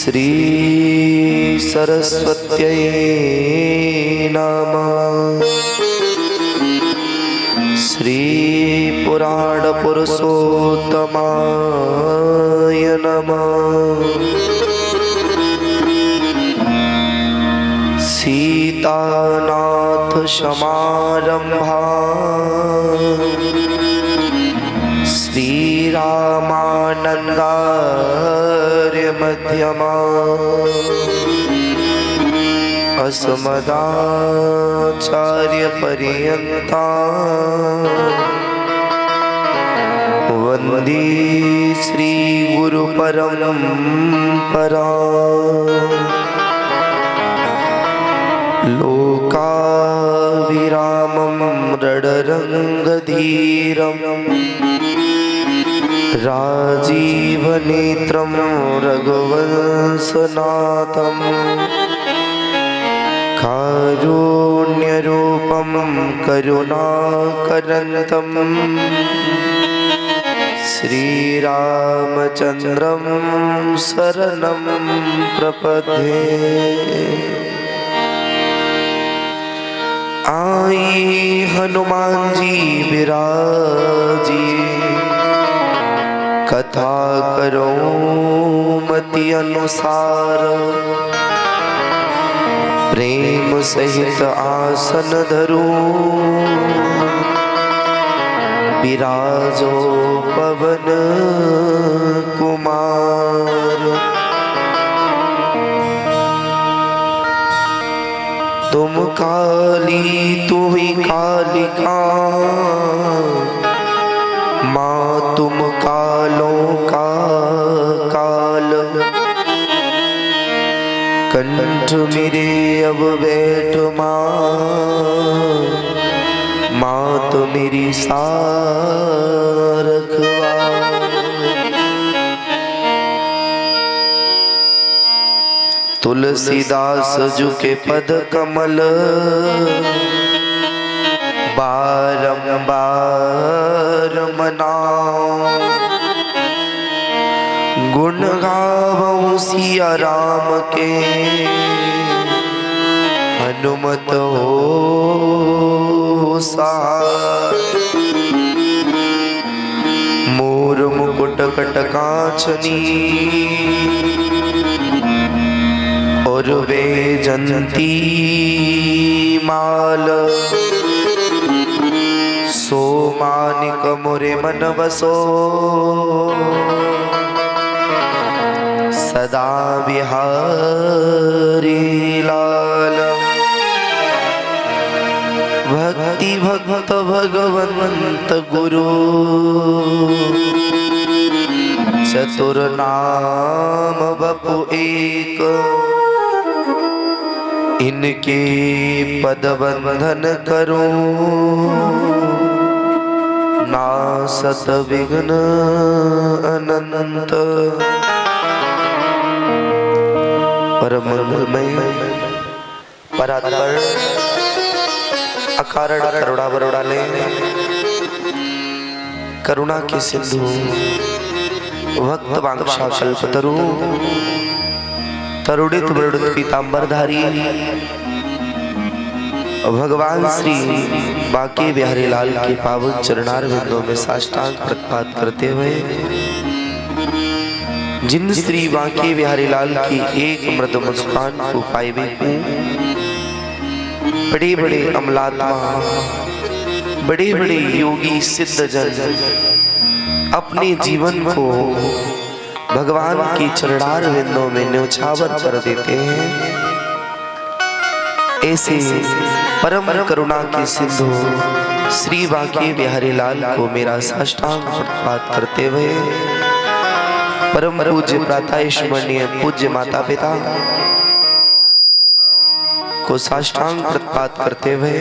श्री सरस्वत्यै नमः। श्री पुराण पुरुषोत्तमाय नमः। सीतानाथ समारंभा श्रीरामानंदार्य मध्यमा अस्मदाचार्य पर्यन्ता वन्दे श्री गुरु परंपरा। लोकाविरामं रणरङ्गधीरं राजीवनेत्रं रघुवंशनाथं कारुण्यरूपं करुणाकरन्तं श्रीरामचन्द्रं शरणं प्रपद्ये। आई हनुमान जी विराजी कथा करो मति अनुसार। प्रेम सहित आसन धरो विराजो पवन कुमार। तुम काली तू ही कालिका माँ तुम कालों का काल। कंठ मेरे अब बैठ माँ तो मेरी सारखवा। तुलसीदास जू के पद कमल बारंबार मनाओ। गुण गावऊं सिया राम के हनुमत हो सहाय। मोर मुकुट कटकांचनी और वैजयंती माल। सो मानिक मोरे मन बसो सदा बिहारी लाल। भक्ति भक्त भगवंत गुरु चतुर नाम बपु एक। इनके पद बंधन करूं नासत विघ्न अनंत। परम मंगलमय परात्पर अकारण करुणा बरौड़ाले करुणा के सिंधु भक्त वांछा कल्पतरु तरुणित मृणित पीतांबरधारी भगवान श्री बांके बिहारी लाल के पावन चरणारविंदों में साष्टांग प्रणिपात करते हुए जिन श्री बांके बिहारी लाल की एक मृदु मुस्कान को पाए बड़े बड़े अमलात्मा बड़े बड़े योगी सिद्ध जन अपने जीवन को भगवान की चरणारविंदों में न्योछावर कर देते हैं। ऐसे परम करुणा के सिंधु श्री बांके बिहारी लाल को मेरा साष्टांग प्रणिपात करते हुए परम पूज्य प्रातःस्मरणीय पूज्य माता पिता को साष्टांग प्रणिपात करते हुए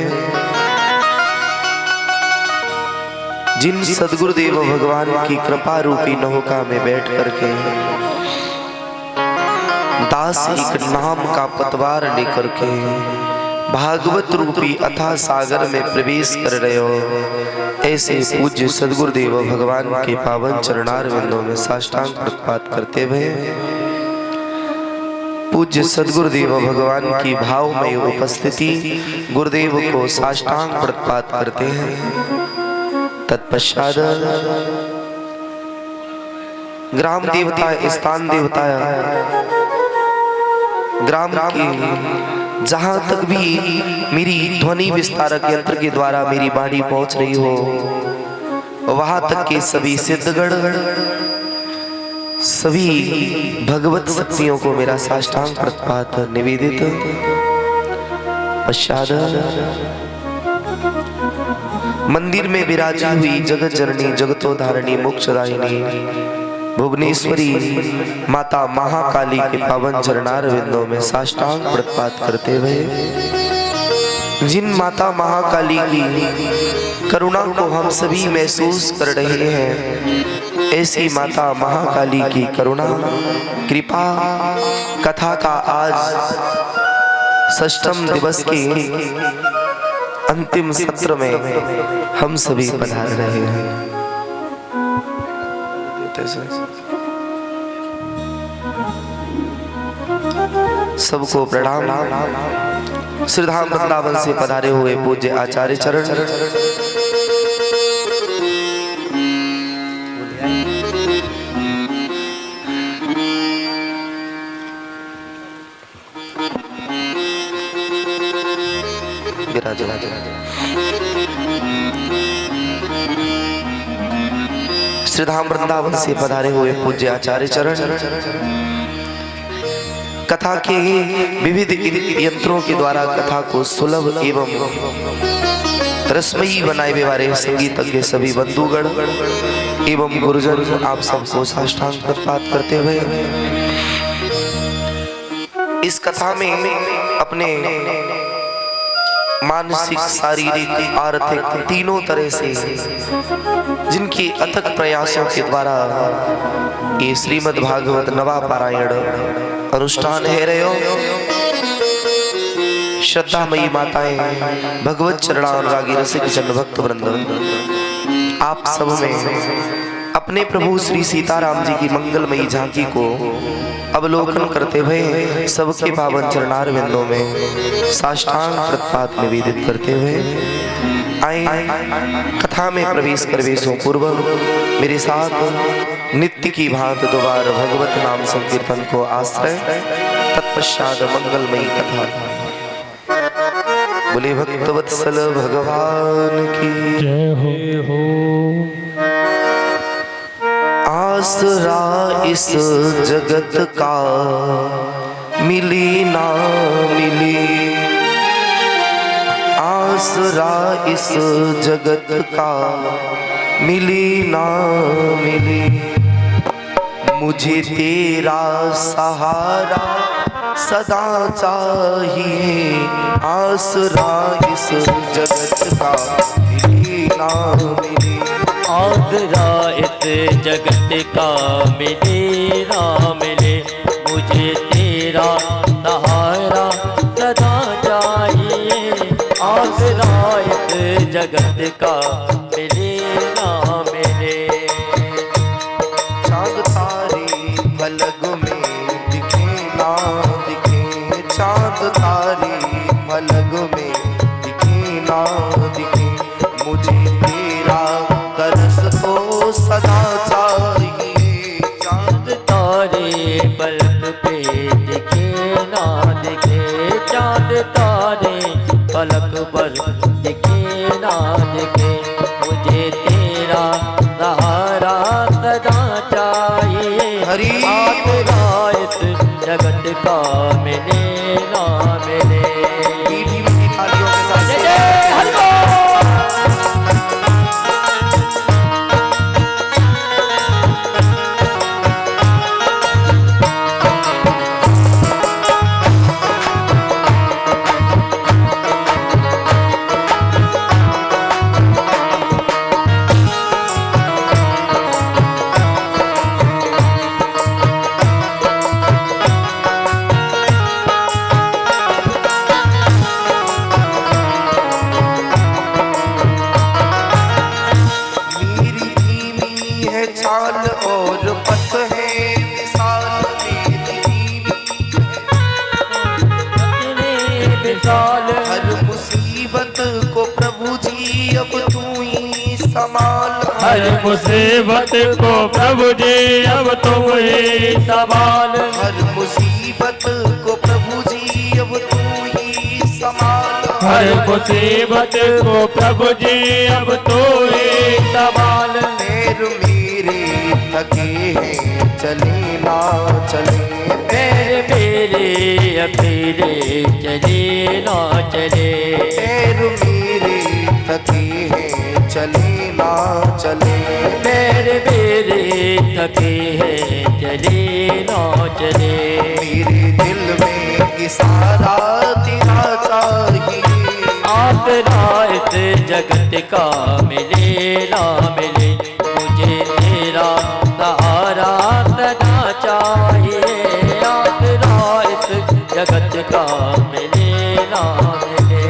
जिन सद्गुरुदेव भगवान की कृपा रूपी नौका में बैठ करके दास एक नाम का पतवार लेकर के भागवत रूपी अथाह सागर में प्रवेश कर रहे हो, ऐसे पूज्य सद्गुरुदेव भगवान के पावन चरणारविंदों में साष्टांग प्रणिपात करते हुए पूज्य सद्गुरुदेव भगवान की भावमय उपस्थिति गुरुदेव को साष्टांग प्रणपात करते हैं। तत्पश्चात ग्राम देवता, स्थान देवता, ग्राम की जहां तक भी मेरी ध्वनि विस्तारक यंत्र के द्वारा मेरी वाणी पहुंच रही हो, वहां तक के सभी सिद्धगण, सभी भगवत शक्तियों को मेरा साष्टांग प्रणपात निवेदित। पश्चात मंदिर में विराजी हुई जगत जननी, जगतोधारिणी, मोक्षदायिनी भुवनेश्वरी माता महाकाली के पावन चरणार विंदों में साष्टांग प्रणपात करते हुए, जिन माता महाकाली की करुणा को हम सभी महसूस कर रहे हैं, ऐसी माता महाकाली की करुणा कृपा कथा का आज षष्ठम दिवस के अंतिम सत्र में हम सभी पधार रहे हैं। सबको प्रणाम। श्रीधाम वृंदावन से पधारे हुए पूज्य आचार्य चरण, श्रीधाम वृंदावन से पधारे हुए पूज्य आचार्य चरण, कथा के विविध यंत्रों के द्वारा कथा को सुलभ एवं रसमयी बनाए वाले संगीतज्ञ सभी बंधुगण एवं गुरुजन, आप सबको साष्टांग प्रणपात करते हुए इस कथा में अपने मानसिक, शारीरिक, आर्थिक तीनों तरह से जिनकी अथक प्रयासों के द्वारा ये श्रीमद् भागवत नवा पारायण अनुष्ठान है रहे हो, श्रद्धामयी माताएं, भगवत चरणानुरागी रसिक जन भक्त वृंद, आप सब में अपने प्रभु श्री सीताराम जी की मंगलमयी झांकी को अवलोकन करते हुए सबके पावन चरणार विंदों में साष्टांग प्रणपात निवेदित करते हुए आए कथा में प्रवेश करवेशों पूर्व मेरे साथ नित्य की भांति दोबार भगवत नाम संकीर्तन को आश्रय। तत्पश्चात मंगलमयी कथा। बोले भक्तवत्सल भगवान की जय हो। आसरा इस जगत का मिली ना मिली, आसरा इस जगत का मिली ना मिली, मुझे तेरा सहारा सदा चाहिए, आसरा इस जगत का मिली ना मिली, आसरा इस जगत का मिले ना मिले, मुझे तेरा सहारा सदा चाहिए, आसरा इस जगत का मिले ना मिले। चाँद तारे पलक में दिखे ना दिखे, चाँद तारे पलक में दिखे ना दिखे, मुझे तेरा तरस तो सदा चाहिए, चाँद तारे पलक पे दिखे ना दिखे, चाँद तारे पलक पर दिखे ना दिखे, मुझे तेरा सहारा सदा चाहिए, हरि आसरा इस जगत का मिले ना मिले। मीठी मीठी तालियों के साथ जय जय हरि बोल। काल। हर मुसीबत को प्रभु जी अब तू ही संभाल। हर मुसीबत को प्रभु जी अब तुम ही संभाल। हर मुसीबत को प्रभु जी अब तू ही संभाल। हर मुसीबत को प्रभु जी अब तू ही संभाल। पैर मेरे थके हैं चले ना चले। पैर मेरे अकेले चले ना चले। पैर मेरे थके हैं चले ना चले। पैर मेरे थके हैं चले ना चले। मेरे दिल में इशारा तेरा चाहिए। आप रात जगत का मिले ना मिले, मुझे तेरा सहारा सदा चाहिए। आप रात जगत का मिले ना मिले।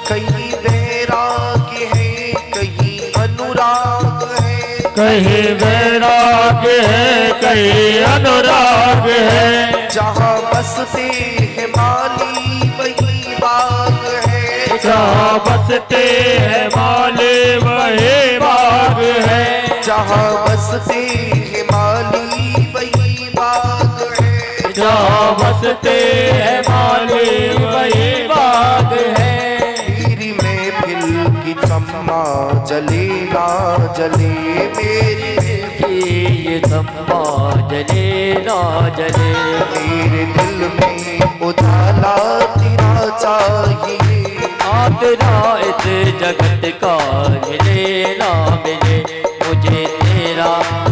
कहीं वैराग है कहीं अनुराग है। कहीं वैराग है कहीं अनुराग है। जहाँ बसते हैं माली वही बाग है। जहाँ बसते हैं माले वही बाग है। जहाँ बसते हैं माली वही बाग है। जहाँ बसते हैं माले वही बाग है। मेरी महफिल की चम्मा जले ना जले। मेरी ये तम्मा जले ना जले। मेरे दिल में उजाला तेरा चाहिए। आप रात जगत का मिले ना मिले, मुझे तेरा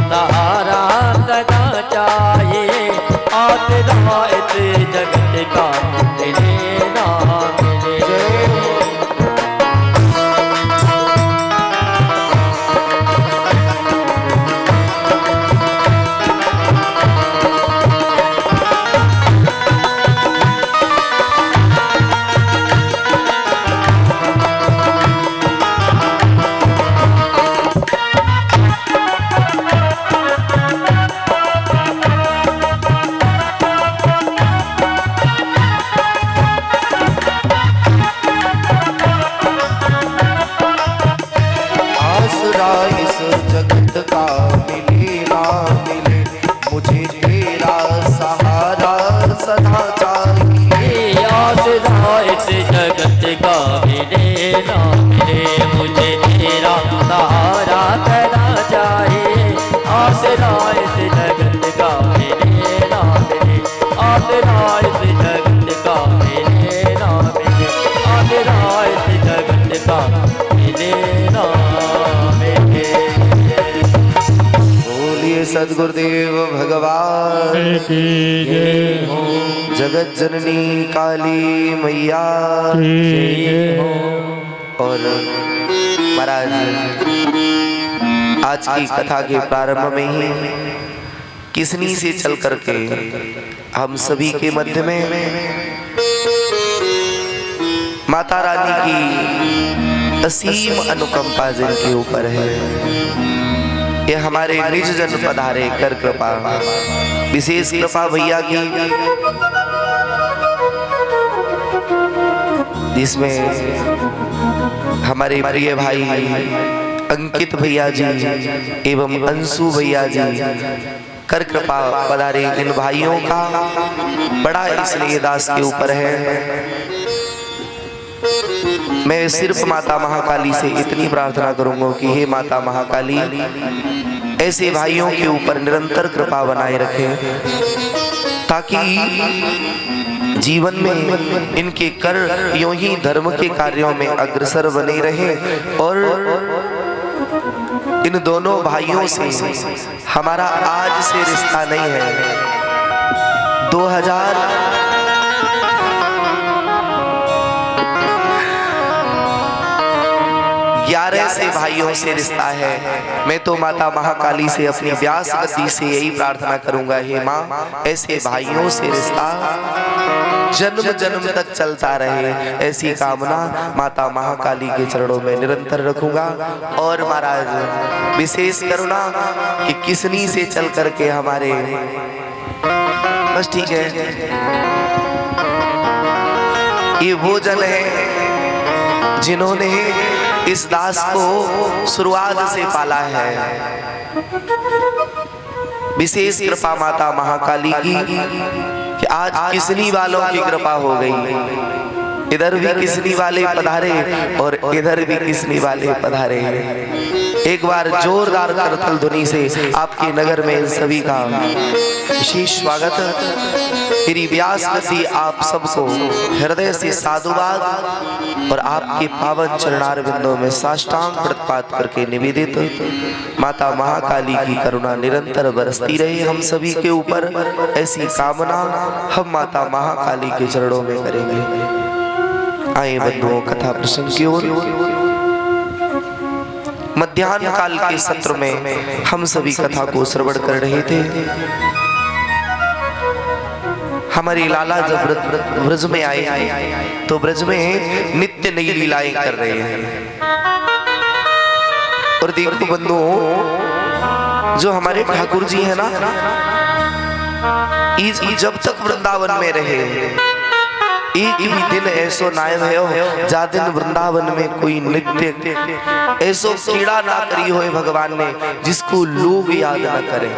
सहारा सदा चाहिए। आप रात जगत का मिले ना मिले। आसरा इस जगत का मिले ना मिले, मुझे तेरा सहारा सदा चाहिए। आसरा इस जगत का मिले ना मिले, मुझे तेरा सहारा सदा चाहिए। आसरा इस जगत का मिले ना मिले, आसरा इस जगत का मिले ना मिले, आसरा इस जगत का मिले ना मिले। बोलिए सद्गुरुदेव भगवान की जय हो, जगत जननी काली मैया जय हो। और महाराज आज की कथा के प्रारंभ में ही किसनी से चल करके हम सभी के मध्य में माता रानी की असीम अनुकंपा जिनके ऊपर है, ये हमारे निज जन पधारे कर कृपा। विशेष कृपा भैया की, जिसमें हमारे प्रिय भाई अंकित भैया जी एवं अंशु भैया जी कर कृपा पधारे। इन भाइयों का बड़ा इसलिए दास के ऊपर है। मैं सिर्फ माता महाकाली से इतनी प्रार्थना करूंगा कि हे माता महाकाली ऐसे भाइयों के ऊपर निरंतर कृपा बनाए रखे, ताकि जीवन में इनके कर यूं ही धर्म के कार्यों में अग्रसर बने रहे और इन दोनों भाइयों से हमारा आज से रिश्ता नहीं है। 2011 से भाइयों से रिश्ता है। मैं तो माता महाकाली से अपनी व्यास गति से यही प्रार्थना करूंगा, हे माँ ऐसे भाइयों से रिश्ता जन्म जन्म तक चलता रहे, ऐसी कामना माता महाकाली के चरणों में निरंतर रखूंगा। और महाराज विशेष करुणा कि किसनी से चल करके हमारे, बस ठीक है, ये वो जन है जिन्होंने इस दास को शुरुआत से पाला है। विशेष कृपा माता महाकाली की कि आज किसनी वालों की कृपा हो गई। इधर भी किसनी वाले पधारे और इधर भी किसनी वाले पधारे। एक बार जोरदार करतल ध्वनि से आपके नगर में इन सभी का विशेष स्वागत। मेरी व्यास गति आप सबको हृदय से साधुवाद और आपके पावन चरणार बिंदों में साष्टांग प्रणपात करके निवेदित। माता महाकाली की करुणा निरंतर बरसती रहे हम सभी के ऊपर, ऐसी कामना हम माता महाकाली के चरणों में करेंगे। आए बंधुओं कथा प्रसंग की ओर। मध्याह्न काल के सत्र में हम सभी कथा को श्रवण कर रहे थे। हमारी लाला जब ब्रज में आए तो ब्रज में नित्य नई लीलाएं कर रहे हैं। और देखो बंधुओं, जो हमारे ठाकुर जी है ना, जब तक वृंदावन में रहे एक भी दिन ऐसो नाय भयो जा दिन वृंदावन में कोई नृत्य ऐसो कीड़ा ना करी होए भगवान ने जिसको लोग याद ना करें।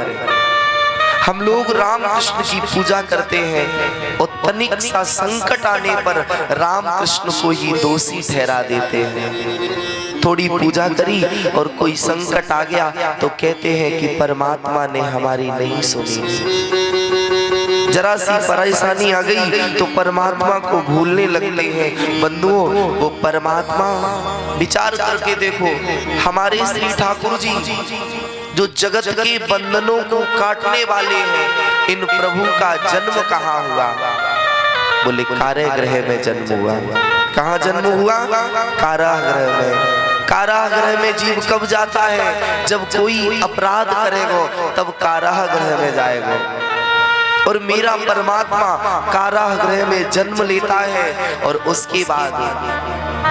हम लोग राम कृष्ण की पूजा करते हैं और तनिक सा संकट आने पर राम कृष्ण को ही दोषी ठहरा देते हैं। थोड़ी पूजा करी और कोई संकट आ गया तो कहते हैं कि परमात्मा ने हमारी नहीं सुनी। जरा सी परेशानी आ गई तो परमात्मा को भूलने लगते हैं। बंधुओं, वो परमात्मा विचार करके देखो, हमारे श्री ठाकुर जी जो जगत के बंधनों को काटने वाले हैं, इन प्रभु का जन्म कहाँ हुआ? बोले कारागृह में जन्म हुआ। कहाँ जन्म हुआ? कारागृह में। कारागृह में जीव कब जाता है? जब कोई अपराध करेगा तब कारागृह में जाएगा। और मेरा परमात्मा कारागृह में जन्म लेता है और उसके बाद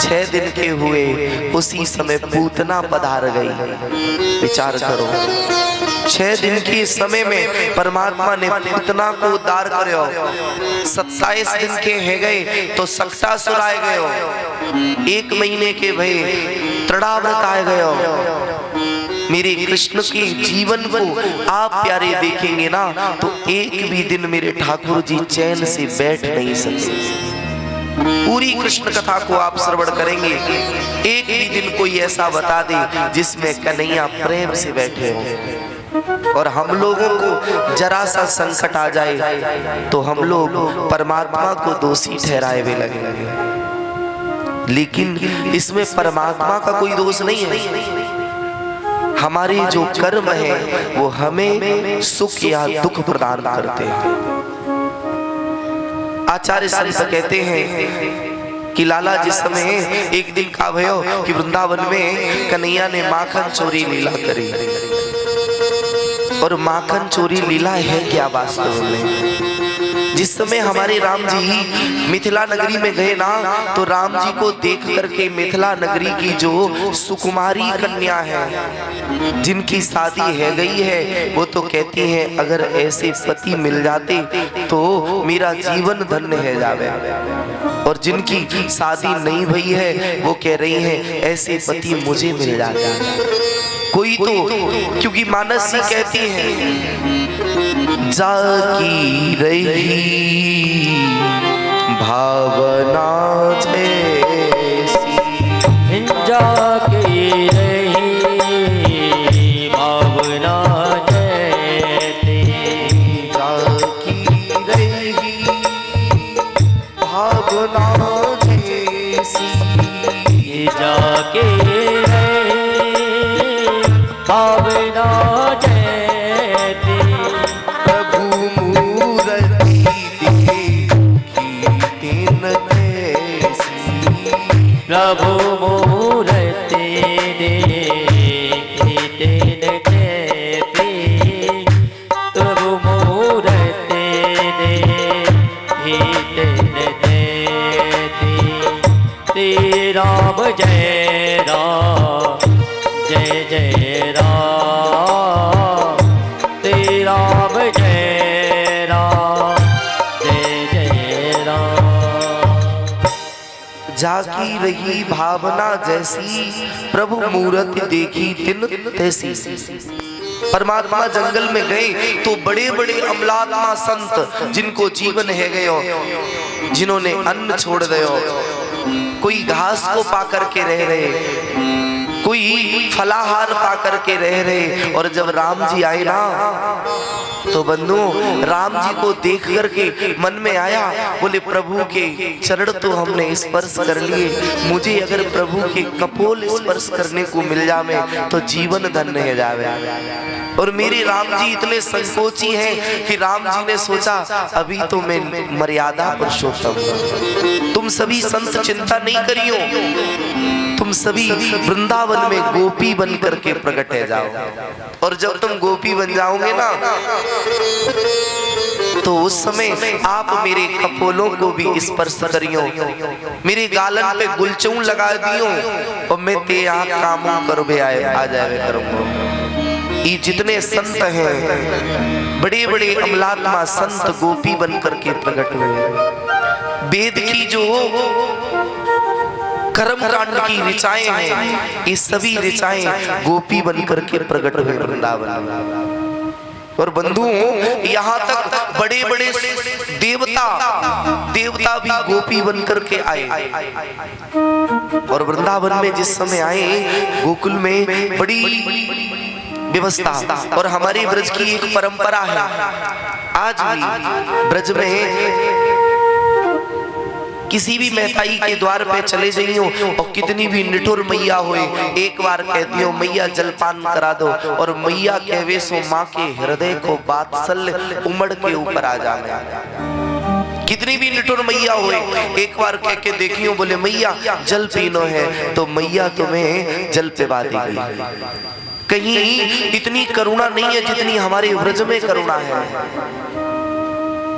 6 दिन के हुए उसी समय पूतना पधार गई। विचार करो, 6 दिन के समय में परमात्मा ने पूतना को उद्धार करो। 27 दिन के है गए तो सक्टासुर आए गए। 1 महीने के भय तृणाव्रत आए गए। मेरे कृष्ण के जीवन को आप प्यारे देखेंगे ना तो एक भी दिन मेरे ठाकुर जी चैन से बैठ नहीं सकते। पूरी कृष्ण कथा को आप श्रवण करेंगे, एक भी दिन कोई ऐसा बता दे जिसमें कन्हैया प्रेम से बैठे हो। और हम लोगों को जरा सा संकट आ जाए तो हम लोग परमात्मा को दोषी ठहराए हुए लगेंगे। लेकिन इसमें परमात्मा का कोई दोष नहीं है। हमारे जो कर्म है वो हमें सुख या दुख प्रदान करते हैं। आचार्य संत कहते हैं कि लाला जिस समय एक दिन का भयो कि वृंदावन में कन्हैया ने माखन चोरी लीला करी। और माखन चोरी लीला है क्या वास्तव में? जिस समय हमारे राम जी मिथिला नगरी में गए ना तो राम जी को देख करके मिथिला नगरी की जो सुकुमारी कन्या है जिनकी शादी है गई है वो तो कहती हैं अगर ऐसे पति मिल जाते तो मेरा जीवन धन्य है जावे। और जिनकी शादी नहीं हुई है वो कह रही हैं ऐसे पति मुझे मिल जाता। कोई तो क्योंकि मानस जी कहती है जाकी रही भावना जैसी, जाकी रही भावना जैसी, जाकी रही भावना जैसी, जाके भावना जैसी प्रभु मूरति देखी न तैसी। प्रभु मूरति देखी न तैसी प्रभु मूरति देखी न तैसी। श्री राम जय राम जय जय राम। श्री राम जय राम जय जय राम। जाकी रही भावना जैसी प्रभु मूरति देखी तिन तैसी। परमात्मा जंगल में गए तो बड़े बड़े अमलात्मा संत जिनको जीवन है गयो, जिन्होंने अन्न छोड़ दयो, कोई घास को पा करके रह रहे, कोई फलाहार पा करके रह रहे। और जब राम जी आए ना तो बंधु राम जी को देख करके मन में आया, बोले प्रभु के चरण तो हमने स्पर्श कर लिए, मुझे अगर प्रभु के कपोल स्पर्श करने को मिल जावे तो जीवन धन्य है जावे। और मेरे राम जी इतने संकोची हैं कि राम जी ने सोचा अभी तो मैं मर्यादा पुरुषोत्तम हूं, तुम सभी संत चिंता नहीं करियो, तुम सभी वृंदावन में गोपी बन करके प्रकट है जाओ। और जब तुम गोपी बन जाओगे ना तो उस समय आप मेरे कपोलों को भी स्पर्श करियो, मेरे गालन पे गुलचौं लगा दियो और मैं ते यहाँ कामों कर भी आ जाए करूंगा। ये जितने संत हैं बड़े बड़े अमलात्मा संत गोपी बन करके प्रकट हुए। वेद की जो कर्म कांड की ऋचाएं हैं, ये सभी ऋचाएं गोपी बनकर के प्रकट हुए वृंदावन। और बंधुओं यहाँ तक बड़े बड़े देवता भी गोपी बनकर के आए। और वृंदावन में जिस समय आए गोकुल में बड़ी व्यवस्था, और हमारे ब्रज की एक परंपरा है, आज भी ब्रज में किसी भी महताई के द्वार पे चले जाइयो और कितनी भी निठुर मैया होए, एक बार कहती हो मैया जलपान करा दो, और मैया कहवे सो माँ के हृदय को वात्सल्य उमड़ के ऊपर आ जाए। कितनी भी निठुर मैया होए, एक बार कह के देखियो बोले मैया जल पीनो है तो मैया तुम्हें जल पिला देगी। कहीं इतनी करुणा नहीं है जितनी हमारे व्रज में करुणा है।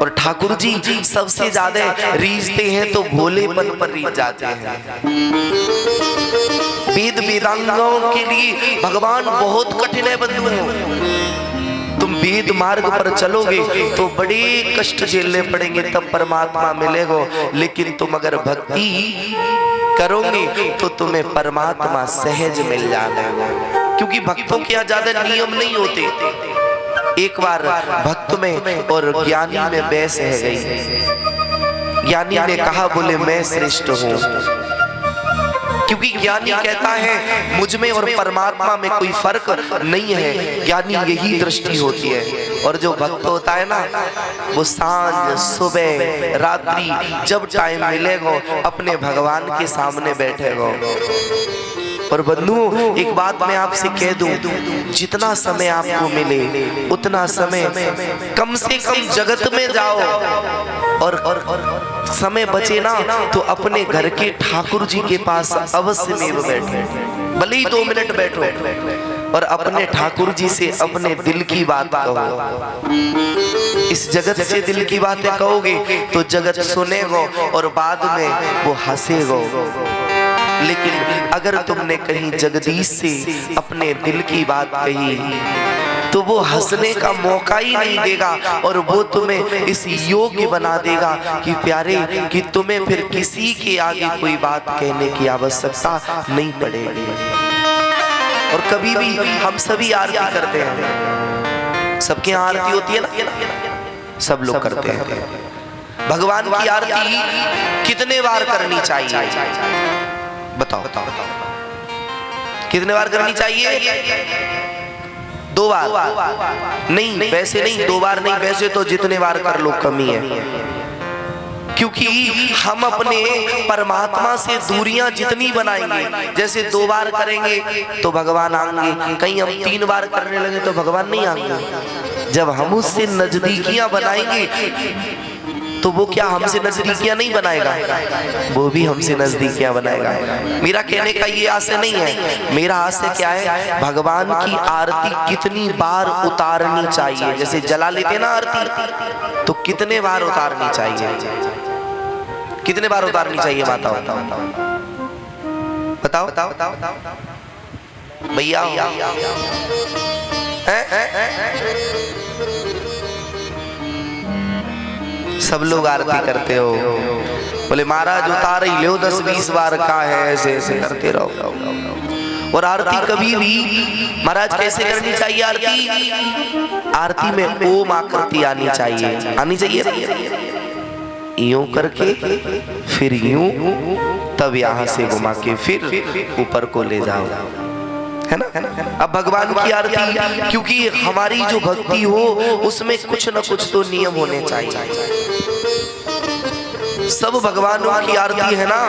और ठाकुर जी सबसे ज्यादा रीझते हैं तो भोलेपन पर रीझ जाते हैं। वेद वेदांगों के लिए भगवान बहुत कठिन है बंधुओं। तुम वेद मार्ग पर चलोगे तो बड़े कष्ट झेलने पड़ेंगे तब परमात्मा मिलेगा, लेकिन तुम अगर भक्ति करोगे तो तुम्हें परमात्मा सहज मिल जाएगा। क्योंकि भक्तों के यहाँ ज्यादा नियम नहीं होते। एक बार भक्त में और ज्ञानी में बहस है गई। ज्ञानी ने कहा बोले मैं श्रेष्ठ हूं, क्योंकि ज्ञानी कहता है मुझ में और परमात्मा में कोई फर्क नहीं है, ज्ञानी यही दृष्टि होती है। और जो भक्त होता है ना वो सांझ सुबह रात्रि जब टाइम मिलेगा अपने भगवान के सामने बैठेगा। और बंधुओं एक बात मैं आपसे कह दूं, जितना समय आपको मिले उतना समय कम से कम जगत में जाओ, और समय बचे ना तो अपने घर के ठाकुर जी के पास अवश्य में बैठो, भले ही 2 मिनट बैठो और अपने ठाकुर जी से अपने दिल की बात कहो। इस जगत से दिल की बातें कहोगे तो जगत सुनेगा और बाद में वो हंसेगा, लेकिन अगर तुमने कहीं जगदीश से अपने दिल की बात कही तो वो हंसने का मौका ही नहीं देगा, और वो तुम्हें इस योग्य बना देगा कि प्यारे कि तुम्हें फिर किसी के आगे कोई बात कहने की आवश्यकता नहीं पड़ेगी। और कभी भी हम सभी आरती करते हैं, सबके यहाँ आरती होती है ना, सब लोग करते हैं। भगवान की आरती कितने बार करनी चाहिए बताओ? कितने बार करनी चाहिए? 2 बार नहीं, वैसे नहीं 2 बार नहीं, वैसे तो जितने बार कर लो कमी है। क्योंकि हम अपने परमात्मा से दूरियां जितनी बनाएंगे, जैसे 2 बार करेंगे तो भगवान आएंगे, कहीं हम 3 बार करने लगे तो भगवान नहीं आएंगे। जब हम उससे नजदीकियां बनाएंगे तो वो क्या हमसे नजदीकियां नहीं बनाएगा, वो भी हमसे नजदीकियां बनाएगा। मेरा कहने का ये आशय नहीं है, मेरा आशय क्या है, भगवान की आरती कितनी बार उतारनी चाहिए। जैसे जला लेते ना आरती, तो कितने बार उतारनी चाहिए, कितने बार उतारनी चाहिए माताओं, बताओ भैया। सब लोग आरती करते हो, बोले महाराज उतार ही लो 10-20 बार का है, ऐसे ऐसे करते रहो। और आरती कभी भी महाराज कैसे करनी चाहिए, आरती में ओम आकृति आनी चाहिए, आनी चाहिए। यूं करके फिर यूं, तब यहाँ से घुमा के फिर ऊपर को ले जाओ, है ना। अब भगवान की आरती, क्योंकि हमारी जो भक्ति हो उसमें कुछ न कुछ तो नियम होने चाहिए। सब भगवानों की आरती है ना,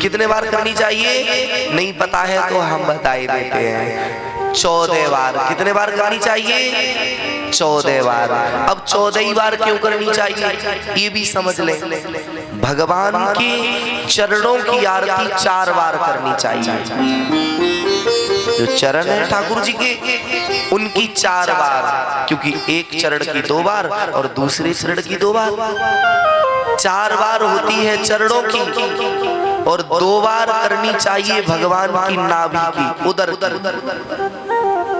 कितने बार करनी चाहिए नहीं पता है तो हम बता ही देते हैं, 14 बार। कितने बार करनी चाहिए, 14 बार। अब 14 बार क्यों करनी चाहिए ये भी समझ लें। भगवान के चरणों की आरती 4 बार करनी चाहिए। जो चरण है ठाकुर जी के, उनकी 4 बार, क्योंकि एक चरण की 2 बार और दूसरे चरण की 2 बार, 4 बार होती है चरणों की, और 2 बार करनी चाहिए भगवान की नाभि की, उदर,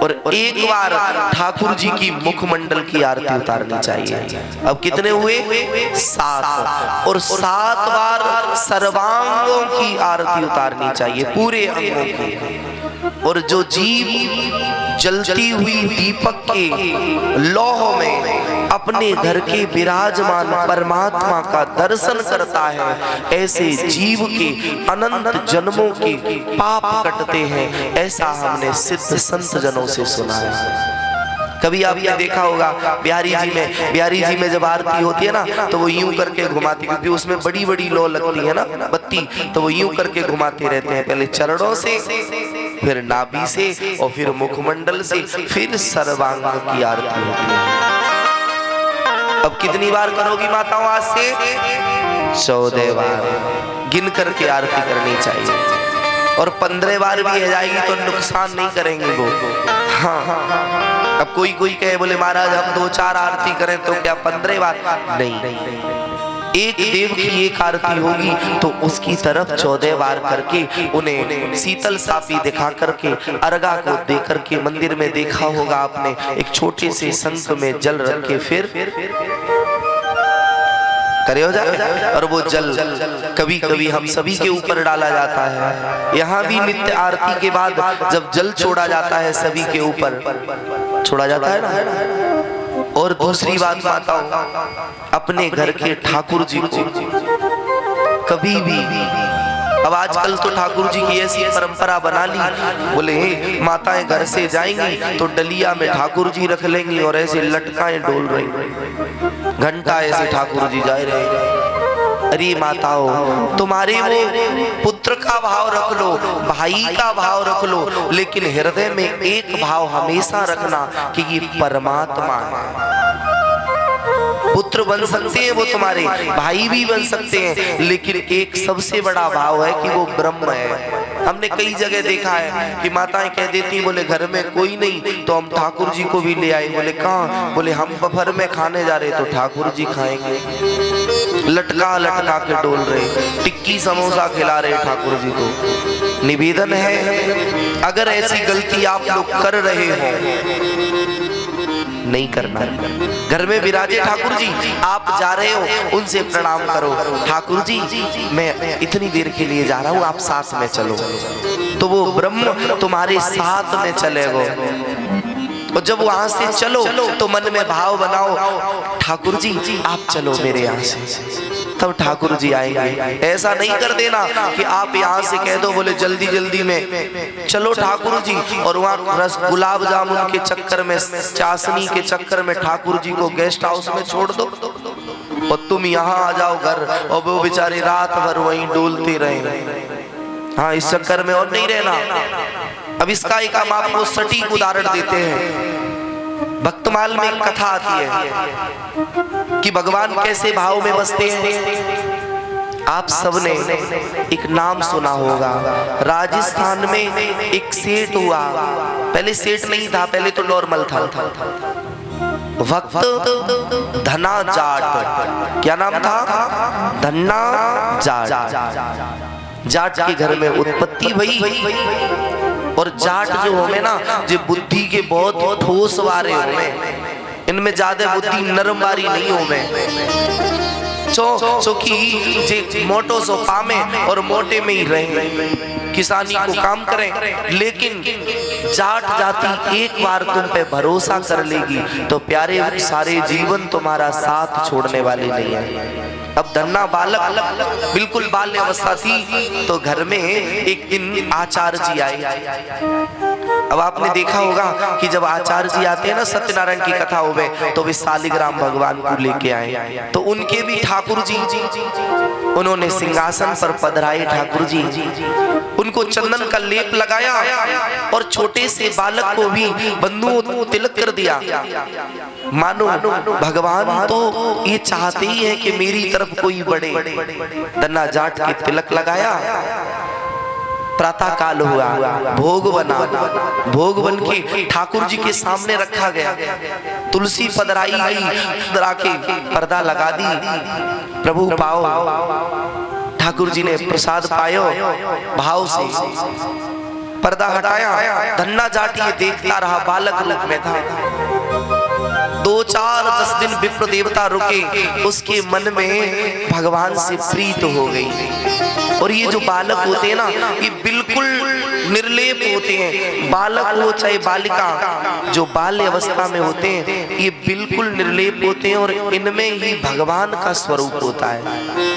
और 1 बार ठाकुर जी की मुखमंडल की आरती उतारनी चाहिए। अब कितने हुए, 7, और 7 बार सर्वांगों की आरती उतारनी चाहिए, पूरे अंगों की। और जो जीव जलती हुई दीपक के लौह में अपने घर के विराजमान परमात्मा का दर्शन करता है, ऐसे जीव के अनंत जन्मों के पाप कटते हैं, ऐसा हमने सिद्ध संत जनों से सुना है। कभी आपने देखा होगा बिहारी जी में जब आरती होती है ना, तो वो यूं करके घुमाती, क्योंकि उसमें बड़ी बड़ी लौ लगती है ना बत्ती, तो वो यूं करके घुमाते रहते हैं, पहले चरणों से, फिर नाभि से, और फिर मुखमंडल से, फिर सर्वांग की आरती होती है। अब कितनी बार करोगी माताओं आज से, 14 बार गिन करके आरती करनी चाहिए। और 15 बार भी हो जाएगी तो नुकसान नहीं करेंगे वो। हाँ, अब कोई कहे बोले महाराज हम 2-4 आरती करें तो क्या 15 बार, नहीं, एक देव की एक आरती होगी तो उसकी तरफ 14 बार करके उन्हें शीतल सापी दिखा करके, अर्घा को दे करके, मंदिर में देखा होगा आपने एक छोटे से शंख में जल रख के फिर करे हो जाए, और वो जल कभी कभी हम सभी के ऊपर डाला जाता है। यहाँ भी नित्य आरती के बाद जब जल छोड़ा जाता है सभी के ऊपर छोड़ा जाता है ना। और दूसरी बात माताओं, अपने घर के ठाकुर जी को कभी भी, अब आजकल तो ठाकुर जी की ऐसी परंपरा बना ली, बोले माताएं घर से जाएंगी तो डलिया में ठाकुर जी रख लेंगी और ऐसे लटकाएं डोल रही, घंटा ऐसे ठाकुर जी जा रहे। अरे माताओं, तुम्हारे वो पुत्र का भाव रख लो, भाई का भाव रख लो, लेकिन हृदय में एक भाव हमेशा रखना कि ये परमात्मा है। पुत्र बन सकते हैं वो तुम्हारे, भाई भी बन सकते हैं, लेकिन एक सबसे बड़ा भाव है कि वो ब्रह्म है। हमने कई जगह देखा है कि माताएं कह देती, बोले घर में कोई नहीं तो हम ठाकुर जी को भी ले आए। बोले कहाँ? बोले हम दोपहर में खाने जा रहे तो ठाकुर जी खाएंगे। लटका लटका के डोल रहे, टिक्की समोसा खिला रहे ठाकुर जी को। निवेदन है, अगर ऐसी गलती आप लोग कर रहे हो नहीं करना। घर में विराजे ठाकुर जी, आप जा रहे हो उनसे प्रणाम करो, ठाकुर जी मैं इतनी देर के लिए जा रहा हूँ, आप साथ में चलो, तो वो ब्रह्म तुम्हारे साथ में चलेगा। और जब वहां से चलो तो मन में भाव बनाओ, ठाकुर जी आप चलो मेरे यहाँ से, तब ठाकुर जी आएंगे। ऐसा नहीं कर देना कि आप यहाँ से कह दो, बोले जल्दी जल्दी में चलो ठाकुर जी, और वहाँ रस गुलाब जामुन के चक्कर में, चाशनी के चक्कर में ठाकुर जी को गेस्ट हाउस में छोड़ दो। और तुम यहाँ आ जाओ घर, और वो बेचारे रात भर वहीं डोलते रहे। हाँ, इस चक्कर में और नहीं रहना। अब इसका एक हम आपको सटीक उदाहरण देते हैं। भक्तमाल में एक कथा आती है कि भगवान कैसे भाव में बसते हैं। आप सबने एक नाम सुना होगा। राजस्थान में एक सेठ हुआ। पहले सेठ नहीं था, पहले तो नॉर्मल था। वक्त धना जाट। क्या नाम था? धन्ना जाट। जाट के घर में उत्पत्ति भई। और जाट जो होवे ना, जो बुद्धि के बहुत ठोस वारे होवे, इनमें ज्यादा बुद्धि नरम वारी नहीं होवे। चौकी जे मोटो सो पामे और मोटे में ही रहे, किसानी को काम करें। लेकिन जाट जाति एक बार तुम पे भरोसा कर लेगी तो प्यारे सारे जीवन तुम्हारा साथ छोड़ने वाली नहीं है। अब धन्ना बालक बिल्कुल बाल्य अवस्था थी, तो घर में एक दिन आचार्य जी आए। अब आपने देखा होगा कि जब आचार्य जी आते हैं ना, सत्यनारायण की कथा होवे, तो वे शालिग्राम भगवान को लेके आए। तो उनके भी ठाकुर जी, उन्होंने सिंहासन पर पधराए ठाकुर जी, उनको चंदन का लेप लगाया और छोटे से बालक को भी बंधु तिलक कर दिया। मानो भगवान तो ये चाहते ही है कि मेरी तरफ कोई बढ़े। धन्ना जाट के तिलक लगाया। प्रातः काल हुआ, भोग बना। भोग बन के ठाकुर जी के सामने रखा गया। तुलसी पधराई गई, पधरा के पर्दा लगा दी। प्रभु पाओ। ठाकुर जी ने प्रसाद पायो भाव से। पर्दा हटाया। धन्ना जाट ये देखता रहा, बालक रूप में था। 2-4-10 दिन विप्र देवता रुके, उसके मन में भगवान से प्रीत हो गई। और ये जो बालक होते हैं ना, ये बिल्कुल निर्लेप होते हैं। बालक हो चाहे बालिका, जो बाल्य अवस्था में होते हैं, ये बिल्कुल निर्लेप होते हैं और इनमें ही भगवान का स्वरूप होता है।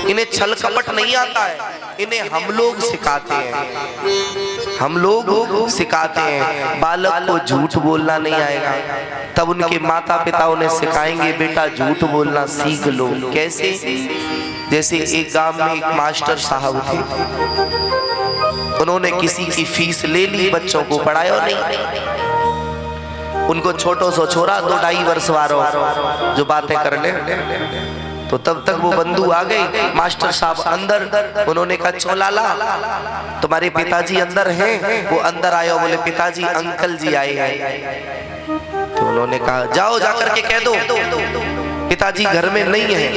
इन्हें छल कपट नहीं आता है, इन्हें हम लोग सिखाते हैं। हम लोग सिखाते हैं। बालक को झूठ बोलना नहीं आएगा, तब उनके माता पिता उन्हें सिखाएंगे, बेटा झूठ बोलना सीख लो। कैसे? जैसे एक गांव में एक मास्टर साहब थे, उन्होंने किसी की फीस ले ली, बच्चों को पढ़ाया नहीं। उनको छोटो सो छोरा 2-2.5 वर्ष वारो जो बातें कर ले, तो तब तक वो बंधु आ गए। मास्टर साहब अंदर, उन्होंने कहा चोलाला तुम्हारे पिताजी अंदर हैं। वो अंदर आए, बोले पिताजी अंकल जी आए हैं। तो उन्होंने कहा जाओ जाकर के कह दो पिताजी घर में नहीं है।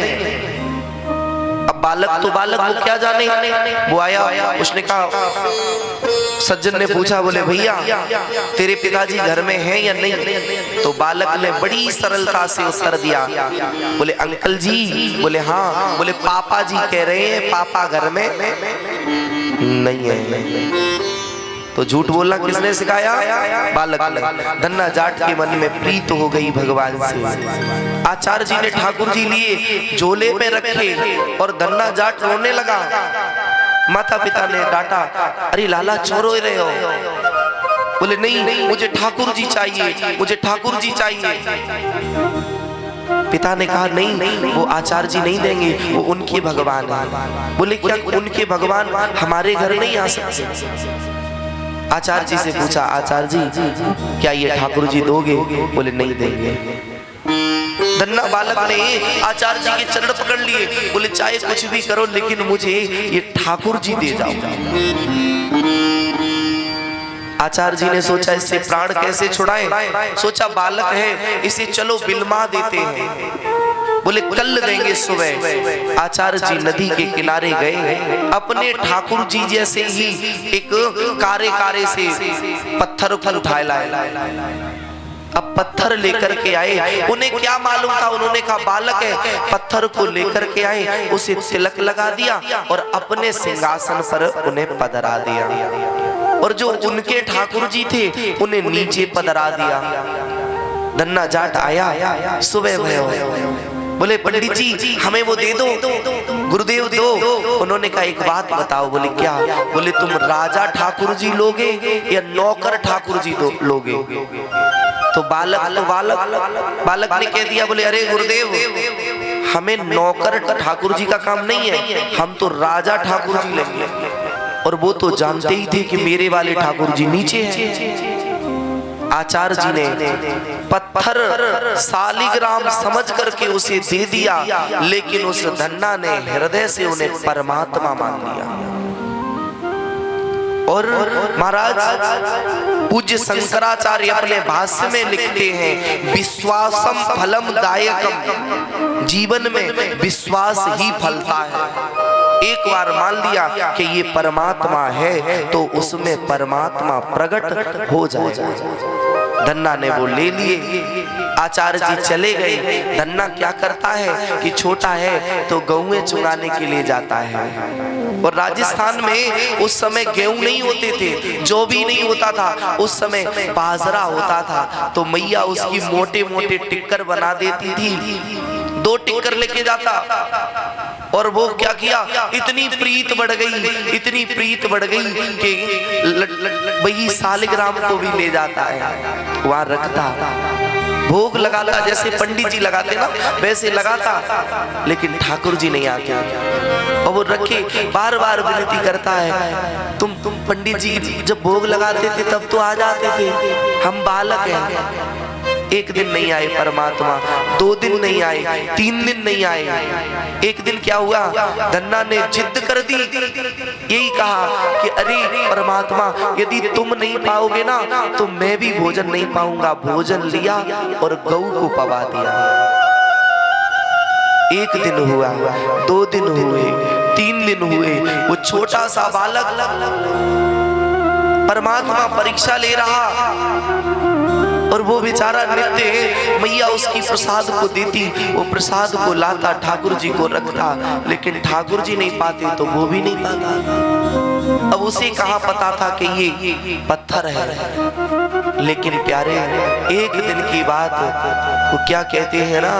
अब बालक तो बालक वो क्या जाने, वो आया, उसने कहा, सज्जन ने पूछा, बोले भैया तेरे पिताजी घर में हैं या नहीं? तो बालक ने बड़ी सरलता से उत्तर दिया, बोले अंकल जी। बोले हाँ। बोले पापा जी कह रहे हैं पापा घर में नहीं है। तो झूठ बोलना किसने सिखाया? बालक ने। धन्ना जाट के मन में प्रीत हो गई भगवान से। आचार्य जी ने ठाकुर जी लिए झोले में रखे और धन्ना जाट रोने लगा। माता पिता ने डांटा, अरे लाला छोड़ो रहे हो। बोले नहीं, मुझे ठाकुर जी चाहिए, मुझे ठाकुर जी चाहिए। पिता ने कहा नहीं, वो आचार्य जी नहीं देंगे, वो उनके भगवान है। बोले क्या उनके भगवान हमारे घर नहीं आ सकते? आचार्य जी से पूछा, आचार्य जी क्या ये ठाकुर जी दोगे? बोले नहीं देंगे। धन्ना बालक ने आचार्य जी के चरण पकड़ लिए, बोले चाहे कुछ भी करो लेकिन मुझे ये ठाकुर जी दे जाओ। आचार्य जी ने सोचा इससे प्राण कैसे छुड़ाएं। सोचा बालक है, इसे चलो बिलमा देते हैं। बोले कल देंगे सुबह। आचार्य जी नदी के किनारे गए, अपने ठाकुर जी जैसे ही एक कारे कारे से पत्थर को उठाए लाए। अब पत्थर लेकर के आए, उन्हें क्या मालूम था? उन्होंने कहा बालक है, पत्थर को लेकर के आए, उसे तिलक लगा दिया और अपने सिंहासन पर उन्हें पधरा दिया। और जो उनके ठाकुर जी थे उन्हें नीचे पधरा दिया। धन्ना जाट आया, सुबह भयो। बोले पंडित जी हमें वो दे दो, गुरुदेव दो। उन्होंने कहा एक बात बताओ। बोले क्या? बोले तुम राजा ठाकुर जी लोगे या नौकर ठाकुर जी लोगे? तो बालक ने कह दिया, बोले अरे गुरुदेव हमें नौकर ठाकुर जी का काम नहीं है, हम तो राजा ठाकुर जी लेंगे। और वो तो जानते ही थे कि मेरे वाले ठाकुर जी नीचे हैं। आचार्य जी ने पत्थर शालिग्राम समझ करके उसे दे दिया, लेकिन उस धन्ना ने हृदय से उन्हें परमात्मा मान लिया। और महाराज पूज्य शंकराचार्य अपने भाष्य में लिखते हैं, विश्वासम फलम दायकम, जीवन में विश्वास ही फलता है। एक बार मान लिया कि ये परमात्मा है तो उसमें परमात्मा प्रकट हो जाएगा। धन्ना ने वो ले लिए, आचार्य जी चले गए। धन्ना क्या करता है कि छोटा है तो गेहूं चुगाने के लिए जाता है। और राजस्थान में उस समय गेहूं नहीं होते थे, जो भी नहीं होता था, उस समय बाजरा होता था। तो मैया उसकी मोटे मोटे टिक्कर बना देती थी, 2 टिक्कर लेके जाता। और वो क्या किया, इतनी प्रीत बढ़ गई, इतनी प्रीत बढ़ गई कि वही शालिग्राम को भी ले जाता है, वहां रखता, भोग लगाता, जैसे पंडित जी लगाते ना वैसे लगाता। लेकिन ठाकुर जी नहीं आते, और वो रखे बार बार विनती करता है, तुम पंडित जी जब भोग लगाते थे तब तो आ जाते थे, हम बालक हैं। एक दिन नहीं आए परमात्मा, 2 दिन नहीं आए, 3 दिन नहीं आए। एक दिन क्या हुआ, धन्ना ने जिद कर दी, यही कहा कि अरे परमात्मा, यदि तुम नहीं पाओगे ना तो मैं भी भोजन नहीं पाऊंगा। भोजन लिया और गौ को पवा दिया। 1 दिन हुआ, 2 दिन हुए, 3 दिन हुए, वो छोटा सा बालक परमात्मा परीक्षा ले रहा। और वो बेचारा नित्य मैया उसकी प्रसाद को देती, वो प्रसाद को लाता, ठाकुर जी को रखता, लेकिन ठाकुर जी नहीं पाते तो वो भी नहीं पाता। अब उसे कहाँ पता था कि ये पत्थर है। लेकिन प्यारे, एक दिन की बात, वो क्या कहते हैं ना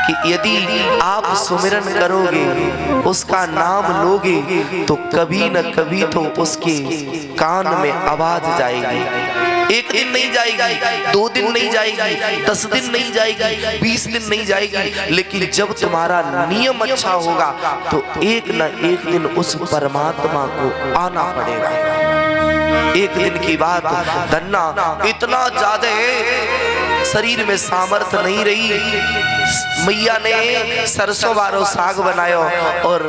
कि यदि आप सुमिरन करोगे, उसका नाम लोगे, तो कभी न कभी तो उसके कान में आवाज जाएगी। 1 दिन नहीं जाएगी, 2 दिन नहीं जाएगी, 10 दिन नहीं जाएगी, 20 दिन नहीं जाएगी, लेकिन जब तुम्हारा नियम अच्छा होगा तो एक न एक दिन उस परमात्मा को आना पड़ेगा। 1 दिन की बात, धन्ना इतना ज्यादा शरीर में सामर्थ्य नहीं रही, मैया ने सरसों वारो साग बनाया और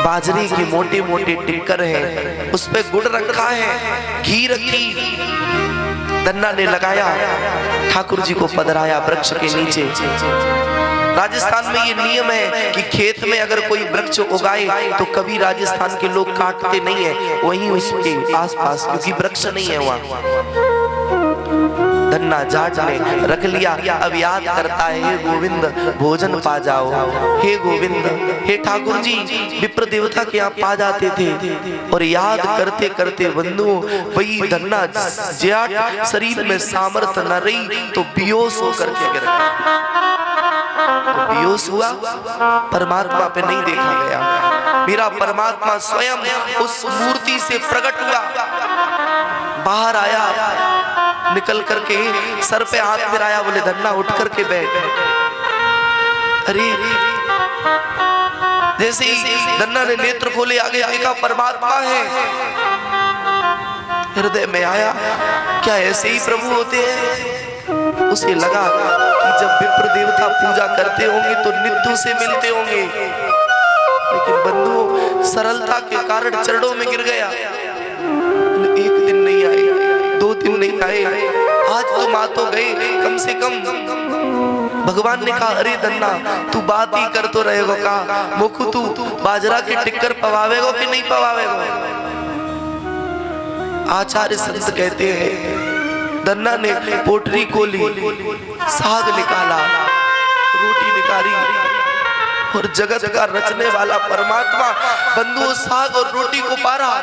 बाजरे के मोटे मोटे टिक्कर है, उस पे गुड़ रखा है, घी रखी, धन्ना ने लगाया, ठाकुर जी को पधराया वृक्ष के नीचे। राजस्थान में ये नियम है कि खेत में अगर कोई वृक्ष उगाए तो कभी राजस्थान के लोग काटते नहीं है, वहीं उसके आसपास, क्योंकि वृक्ष नहीं है वहां। धन्ना जाट ने रख लिया। अब याद करता है, हे गोविंद भोजन पा जाओ, हे गोविंद, हे ठाकुर जी विप्र देवता के यहाँ पा जाते थे। और याद करते करते बंधुओं, वही धन्ना जाट शरीर में सामर्थ्य न रही तो बेहोश होकर के गिर गया। तो बेहोश हुआ, परमात्मा पे नहीं देखा गया। मेरा परमात्मा स्वयं उस मूर्ति से प्रकट हुआ, बाहर आया, निकल करके सर पे हाथ फिराया, बोले धन्ना उठ करके बैठ। अरे जैसे ही धन्ना ने नेत्र खोले, आगे देखा परमात्मा है। हृदय में आया, क्या ऐसे ही प्रभु होते हैं? उसे लगा कि जब विप्र देवता पूजा करते होंगे तो नित्य से मिलते होंगे, लेकिन बंधुओं सरलता के कारण चरणों में गिर गया। 1 दिन नहीं आए, 2 दिन नहीं आए, आज तुम आ तो गए कम से कम। भगवान ने कहा, अरे धन्ना तू बात ही कर तो रहेगा का, मुखु तू बाजरा के टिक्कर पवावेगो कि नहीं पवावेगो? आचार्य संत कहते हैं, धन्ना ने पोटरी खोली, साग निकाला, रोटी निकाली, और जगत का रचने वाला परमात्मा बंधुओं साग और रोटी को पा रहा।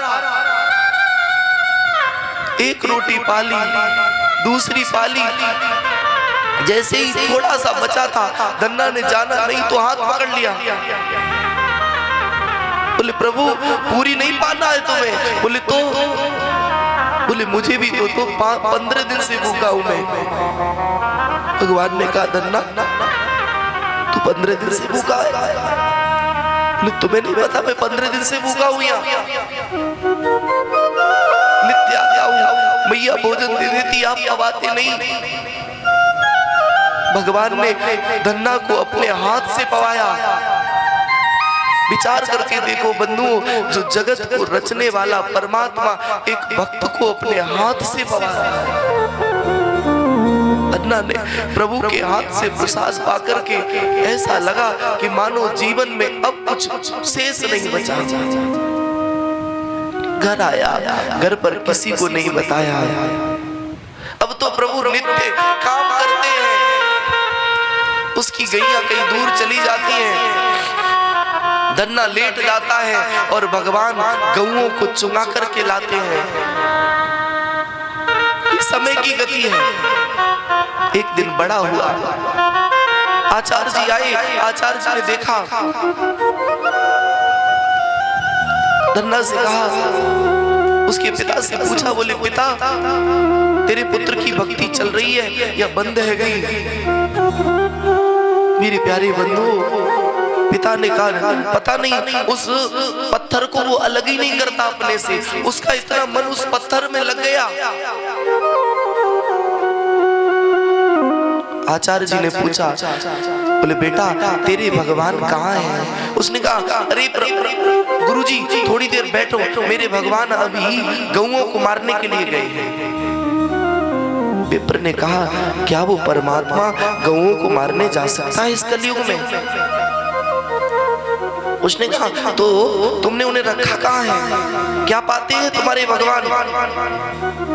एक रोटी पाली, दूसरी पाली, जैसे ही थोड़ा सा बचा था, धन्ना ने जाना नहीं तो हाथ पकड़ लिया। बोले प्रभु पूरी नहीं पाना है तुम्हें? बोले तो, बोले मुझे भी तो 15 दिन से भूखा हूं मैं। भगवान ने कहा, धन्ना 15 दिन से भूखा है। तुम्हें नहीं पता मैं 15 दिन से भूखा हूं यहाँ, नित्य आता हूं, मैया भोजन दे देती, आप पवाते नहीं। भगवान ने धन्ना को अपने हाथ से पवाया। विचार करके देखो बंधुओं, जो जगत को रचने वाला परमात्मा एक भक्त को अपने हाथ से पवाया। धन्ना ने प्रभु के हाथ से प्रसाद पाकर के ऐसा लगा कि मानो जीवन में अब कुछ शेष नहीं बचा। घर आया, घर पर किसी को नहीं बताया। अब तो प्रभु नित्य काम करते हैं, उसकी गैया कहीं दूर चली जाती हैं, धन्ना लेट जाता है और भगवान गऊओं को चुंगा करके लाते हैं। समय की गति है। एक दिन बड़ा हुआ, आचार्य जी आए, आचार्य जी ने देखा, धन्ना से कहा, उसके पिता से पूछा, बोले पिता तेरे पुत्र की भक्ति चल रही है या बंद है गई? मेरे प्यारे बंधु, पिता ने कहा पता नहीं, उस पत्थर को वो अलग ही नहीं करता अपने से, उसका इतना मन उस पत्थर में लग गया। आचार्य जी ने पूछा, बोले बेटा तेरे भगवान कहाँ हैं? उसने कहा अरे गुरुजी थोड़ी देर बैठो, मेरे भगवान अभी गऊओं को मारने के लिए गए हैं। विप्र ने कहा क्या वो परमात्मा गऊओं को मारने जा सकता है इस कलयुग में? उसने कहा तो तुमने उन्हें रखा कहाँ है? क्या पाते हैं तुम्हारे भगवान?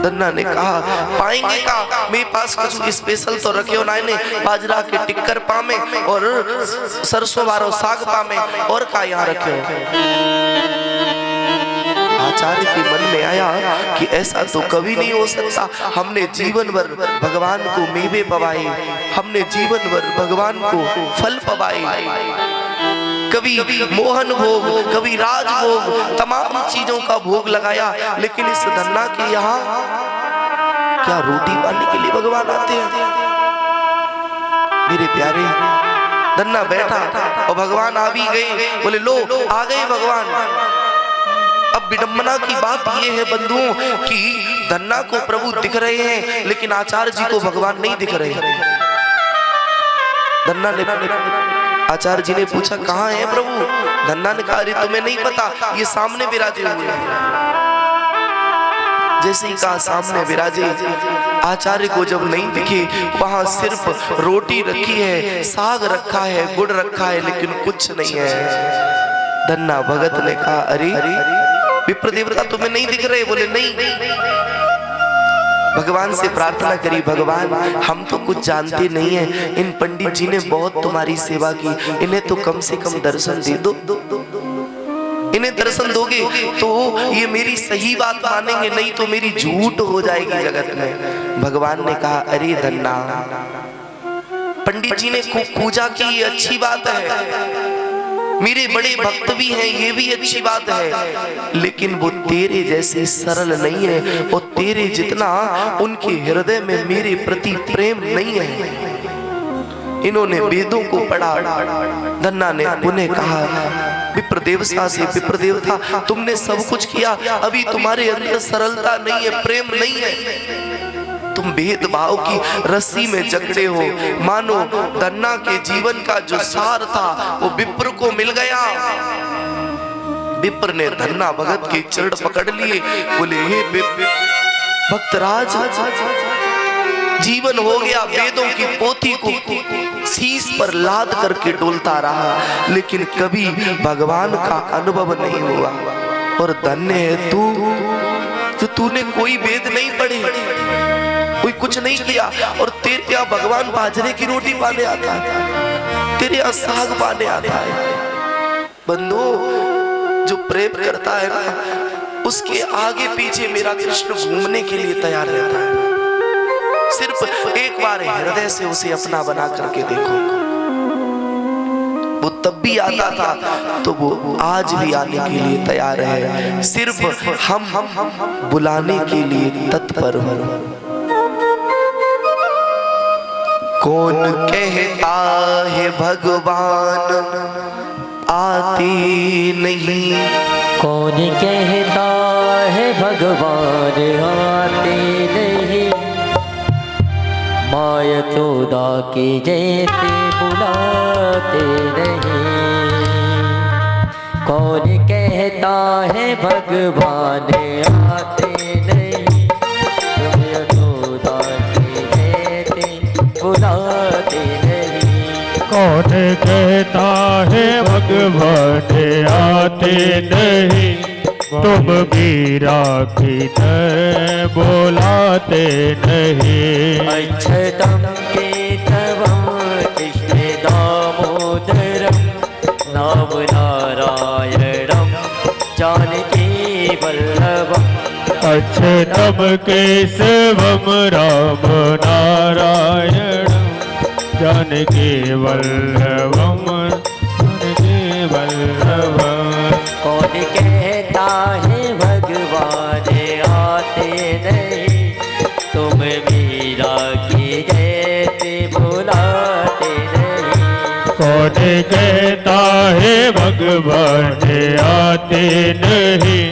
धन्ना ने कहा पाएंगे का, मेरे पास कुछ स्पेशल तो रखे हो नायने, बाजरा के टिक्कर पामे और सरसों वारो साग पामे, और का यहाँ रखे हो? आचार्य के मन में आया कि ऐसा तो कभी नहीं हो सकता। हमने जीवन भर भगवान को मेवे पवाए, हमने जीवन भर भगवान को फल पवाए, कभी मोहन भोग, कभी राज भोग, तमाम चीजों का भोग लगाया, लेकिन इस धन्ना के यहाँ क्या रोटी पाने के लिए भगवान आते हैं? मेरे प्यारे, धन्ना बैठा और भगवान आ भी गए। बोले लो आ गए भगवान। अब विडंबना की बात ये है बंधुओं कि धन्ना को प्रभु दिख रहे हैं, लेकिन आचार्य जी को भगवान नहीं दिख रहे। धन्ना ने, आचार्य जी ने पूछा कहाँ है प्रभु? धन्ना ने कहा अरे तुम्हें नहीं पता, ये सामने विराजे हुए हैं। जैसे ही कहा सामने विराजे, आचार्य को जब नहीं दिखे, वहां सिर्फ रोटी रखी है, साग रखा है, गुड़ रखा है, लेकिन कुछ नहीं है। धन्ना भगत ने कहा अरे विप्र देवता तुम्हें नहीं दिख रहे? बोले नहीं। भगवान से प्रार्थना करी, भगवान हम तो कुछ जानते नहीं है, इन पंडित जी ने बहुत तुम्हारी सेवा की, इन्हें तो कम से कम दर्शन दे दो। इन्हें दर्शन दोगे तो ये मेरी सही बात मानेंगे, नहीं तो मेरी झूठ हो जाएगी जगत में। भगवान ने कहा अरे धन्ना, पंडित जी ने खूब पूजा की, ये अच्छी बात है, मेरे बड़े भक्त भी हैं, ये भी अच्छी बात है, लेकिन वो तेरे जैसे सरल नहीं है, वो तेरे जितना उनके हृदय में मेरे प्रति प्रेम नहीं है। इन्होंने वेदों को पढ़ा। धन्ना ने पुनः कहा विप्रदेवता से, विप्रदेवता तुमने सब कुछ किया, अभी तुम्हारे अंदर सरलता नहीं है, प्रेम नहीं है, तुम भेदभाव की रस्सी में जकड़े हो। मानो धन्ना के जीवन का जो सार था वो विप्र को मिल गया। विप्र ने धन्ना भगत के चरण पकड़ लिए, बोले हे भक्तराज, जीवन हो गया वेदों की पोथी को शीश पर लाद करके डोलता रहा, लेकिन कभी भगवान का अनुभव नहीं हुआ। और धन्य है तू, तो तूने कोई वेद नहीं पढ़े, कोई कुछ नहीं किया, और तेरे यहाँ भगवान बाजरे की रोटी पाने आता है, तेरे यहाँ साग पाने आता है। बंधु, जो प्रेम करता है ना, उसके आगे पीछे मेरा कृष्ण घूमने के लिए तैयार रहता है। सिर्फ एक बार हृदय से उसे अपना बना करके देखो। वो तब भी आता था तो वो आज भी आने के लिए तैयार है, सिर्फ हम बुलाने के लिए तत्पर हो। कौन कहता है भगवान आते नहीं, कौन कहता है भगवान आते नहीं, माँ यशोदा के जैसे बुलाते नहीं। कौन कहता है भगवान आते नहीं, तुम यशोदा के जैसे बुलाते नहीं। कौन कहता है भगवान आते नहीं, तुम मीरा की तरह बुलाते नहीं। अक्षतम केशवम कृष्ण दामोदरम नाम नारायणम जानकी वल्लभम। अक्षतम केशवम राम नारायणम जानकी वल्लभम जानकी वल्लभम। कौन कहता है भगवान आते नहीं, तुम मीरा की जैसे बुलाते नहीं। कौन कहता है भगवान आते नहीं,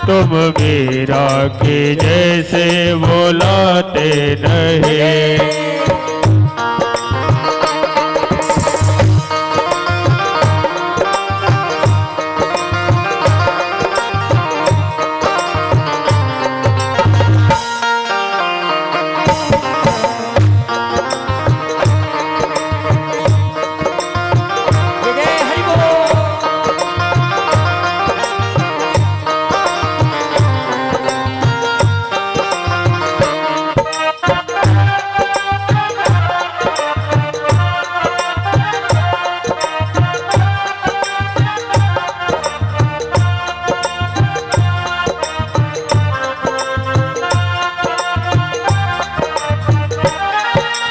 तुम मीरा की जैसे बुलाते नहीं।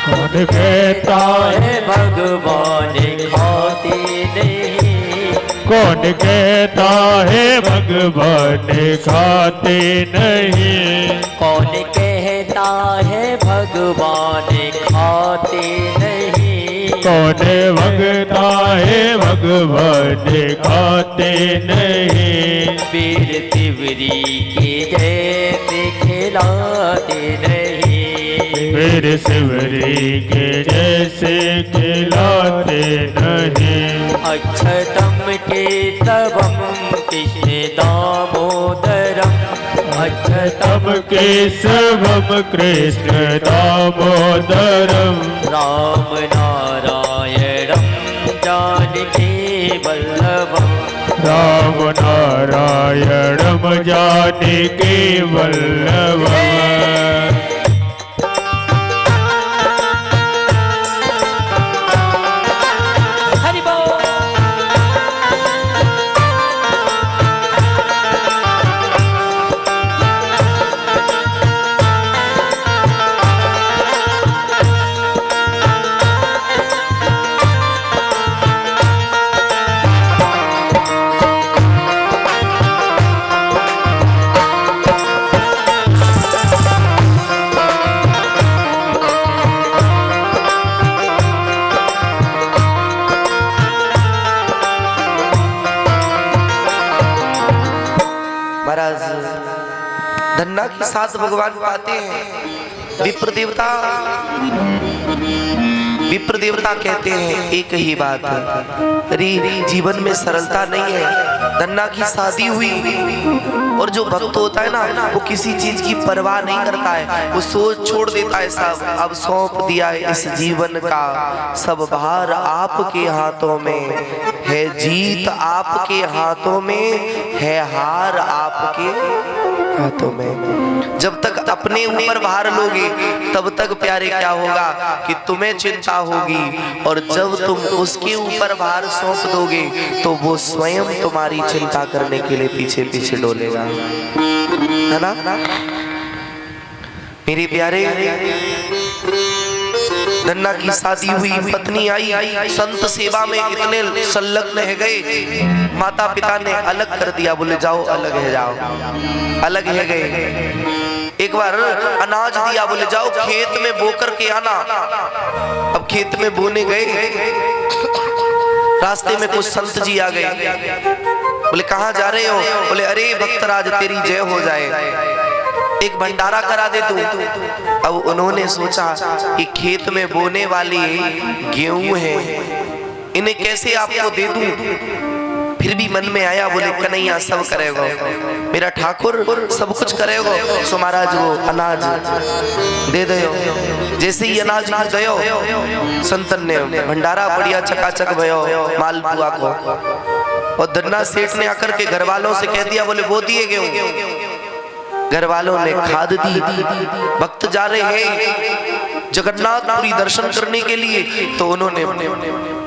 कौन कहता है भगवान खाते नहीं, कौन कहता है भगवान खाते नहीं। कौन कहता है भगवान खाते नहीं। कौन भगता है भगवान खाते नहीं। वीर तिवरी के जैसे खिलाते नहीं। फिर शिवरी के जैसे खिलाते नहीं। अक्षतम केशवम कृष्ण दामोदरम। अक्षतम तम केशवम कृष्ण दामोदरम। राम नारायणम जानकी वल्लभम। राम नारायणम जानकी वल्लभम। महाराज धन्ना के साथ भगवान पाते हैं। विप्र देवता कहते हैं एक ही बात, अरे जीवन में सरलता नहीं है। धन्ना की शादी हुई और जो भक्त होता है ना वो किसी चीज की परवाह नहीं करता है, वो सोच छोड़ देता है सब, अब सौंप दिया है इस जीवन का सब भार आपके हाथों में है, जीत आपके हाथों में है, हार आपके हाथों में। जब तक अपने ऊपर भार लोगे तब तक प्यारे क्या होगा कि तुम्हें चिंता होगी, और जब तुम उसके ऊपर भार सौंप दोगे तो वो स्वयं तुम्हारी चिंता करने के लिए पीछे पीछे डोलेगा, है ना मेरे प्यारे। धन्ना की शादी हुई, पत्नी आई, संत सेवा में इतने संलग्न है गए, माता पिता ने अलग कर दिया, बोले जाओ अलग है, जाओ अलग है गए। एक बार अनाज दिया, बोले जाओ खेत में बो करके आना। अब खेत में बोने गए, रास्ते में कुछ संत जी आ गए। बोले कहाँ जा रहे हो? बोले अरे भक्तराज तेरी जय हो जाए, एक भंडारा करा दे तू। अब उन्होंने सोचा कि खेत में बोने वाली गेहूं है, इन्हें कैसे आपको दे दूं। फिर भी मन में आया, बोले कन्हैया सब करेगो, मेरा ठाकुर सब कुछ करेगो। सो महाराज वो अनाज दे दो। जैसे ही अनाज दयो, संतन ने भंडारा बढ़िया चकाचक भयो मालपुआ को। और धन्ना सेठ ने आकर के घर वालों से कह दिया, बोले वो दिए गेहूं। घर वालों ने खाद दी। भक्त जा रहे हैं जगन्नाथपुरी दर्शन करने के लिए, तो उन्होंने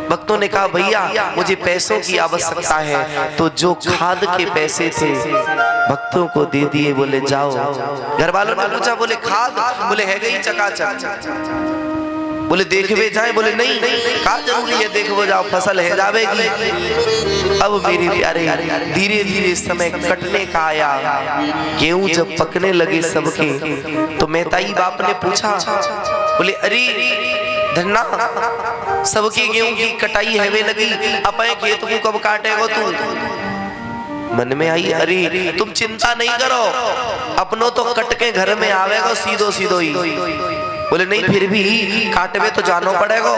भक्तों ने कहा भैया मुझे पैसों की आवश्यकता है, तो जो खाद के पैसे थे भक्तों को दे दिए। बोले जाओ। घर वालों ने पूछा, बोले खाद? बोले है गई चकाचक। बोले देखवे जाए? बोले नहीं, कहा जरूरी है देखो जाओ, फसल है जावेगी। अब मेरे प्यारे धीरे धीरे समय कटने का आया। गेहूं जब पकने लगे सबके, तो मेहताई बाप ने पूछा, बोले अरे धन्ना सबके गेहूं की कटाई हैवे लगी, अपने खेत को कब काटेगो तू? मन में आई, अरे तुम चिंता नहीं करो, अपनों तो कट के घर में आवेगा सीधो सीधो ही। बोले नहीं फिर भी काटवे तो जानो पड़ेगा।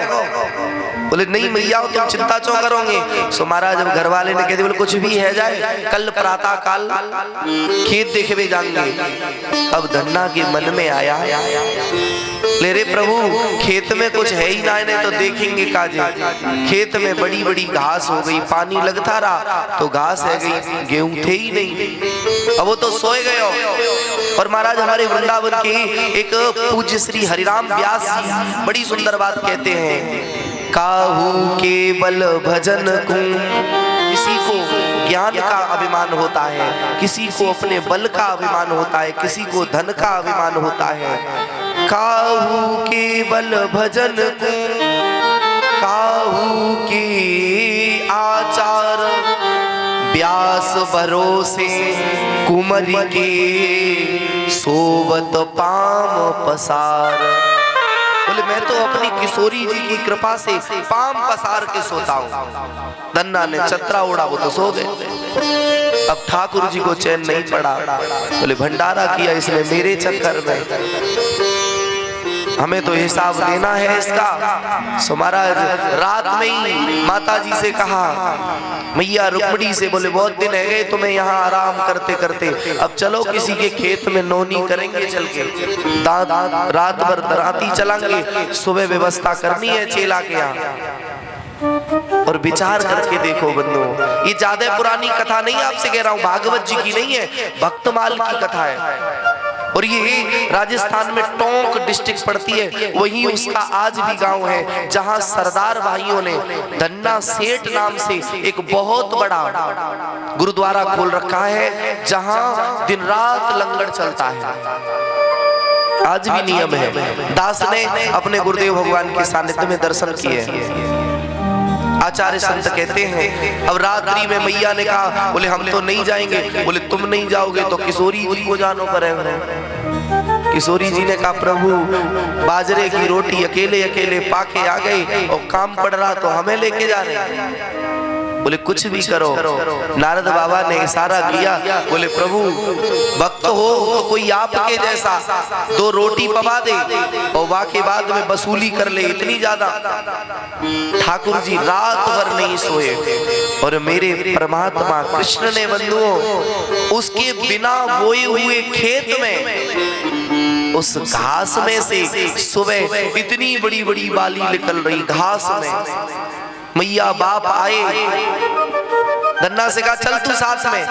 बोले नहीं मैया तुम चिंता क्यों करोगे? सो महाराज जब घर वाले ने कह दिया, बोले कुछ भी है जाए, कल प्रातः काल खेत देखवे जाएंगे। अब धन्ना के मन में आया, ले रे प्रभु खेत में कुछ है ही ना, नहीं तो देखेंगे काजे। खेत में बड़ी बड़ी घास हो गई, पानी लगता रहा तो घास है गई, गेहूं थे ही नहीं। अब वो तो सोए गए। और महाराज हमारे वृंदावन के एक पूज्य श्री हरिराम व्यास बड़ी सुंदर बात कहते हैं, काहू केवल भजन को, किसी को ज्ञान का अभिमान होता है, किसी को अपने बल का अभिमान होता है, किसी को धन का अभिमान होता है। काहू केवल भजन को, काहू के आचार, व्यास भरोसे कुमरी के, सोवत पाम पसार। बोले मैं तो अपनी किशोरी जी की कृपा से पाम पसार के सोता हूँ। धन्ना ने छतरा उड़ा, वो तो सो गए। अब ठाकुर जी को चैन नहीं पड़ा। बोले भंडारा किया इसने मेरे चक्कर में, हमें तो हिसाब देना है इसका। सो महाराज रात में ही माता जी से कहा, मैया रुक्मणी से, बोले बहुत दिन है गए तुम्हें यहाँ आराम करते करते, अब चलो किसी के खेत में नौनी करेंगे चल के, रात भर दराती चलाएंगे, सुबह व्यवस्था करनी है चेला के यहाँ। और विचार करके देखो बंधु, ये ज्यादा पुरानी कथा नहीं आपसे कह रहा हूँ, भागवत जी की नहीं है, भक्तमाल की कथा है। और ये राजस्थान में टोंक डिस्ट्रिक्ट पड़ती है, वहीं उसका आज भी गांव है जहां सरदार भाइयों ने धन्ना सेठ नाम से एक बहुत बड़ा गुरुद्वारा खोल रखा है, जहां दिन रात लंगर चलता है। आज भी नियम है। दास ने अपने गुरुदेव भगवान के सानिध्य में दर्शन किए। आचार्य संत कहते हैं, अब रात्रि में मैया ने कहा, बोले हम तो नहीं जाएंगे। बोले तुम नहीं जाओगे तो किशोरी जी को जानो पड़ेगा। किशोरी जी ने कहा, प्रभु बाजरे की रोटी अकेले अकेले पाके आ गई और काम पड़ रहा तो हमें लेके जा रहे। बोले कुछ भी करो। नारद बाबा ने इशारा किया, बोले प्रभु भक्त हो तो कोई आपके जैसा दो रोटी पवा दे और बाकी बाद में वसूली कर ले, इतनी ज्यादा। ठाकुर जी रात भर नहीं सोए। और मेरे परमात्मा कृष्ण ने बंधुओं उसके बिना बोए हुए खेत में, उस घास में से सुबह इतनी बड़ी बड़ी बाली निकल रही घास में। मैया बाप आए, धन्ना से कहा चल तू साथ में,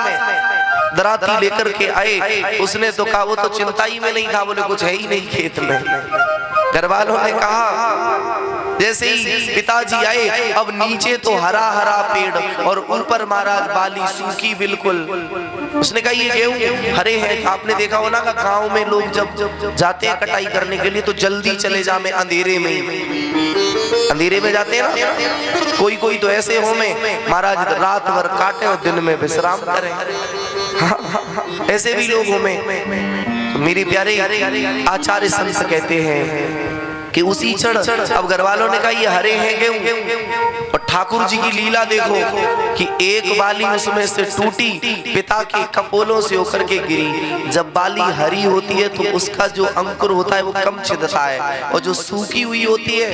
दराती लेकर के आए। उसने तो कहा, वो तो चिंता ही में नहीं था, बोले कुछ है ही नहीं खेत में। घर वालों ने कहा, जैसे ही पिताजी आए, अब नीचे तो हरा हरा पेड़ और ऊपर महाराज बाली सूखी बिल्कुल। उसने कहा ये गेहूं हरे हैं। आपने देखा हो ना का गांव में लोग जब जाते हैं कटाई करने के लिए तो जल्दी चले जा में अंधेरे में जाते हैं ना। कोई कोई तो ऐसे हो में महाराज रात भर काटे और दिन में विश्राम करें। ऐसे भी लोग हो में मेरे प्यारे आचार्य संत कहते हैं कि उसी क्षण अब घर वालों ने कहा ये हरे हैं गेहूं, और ठाकुर जी की लीला देखो कि एक बाली उसमें से टूटी, पिता के कपोलों से होकर के गिरी। जब बाली हरी होती है तो उसका जो अंकुर होता है वो कम छिदता है, और जो सूखी हुई होती है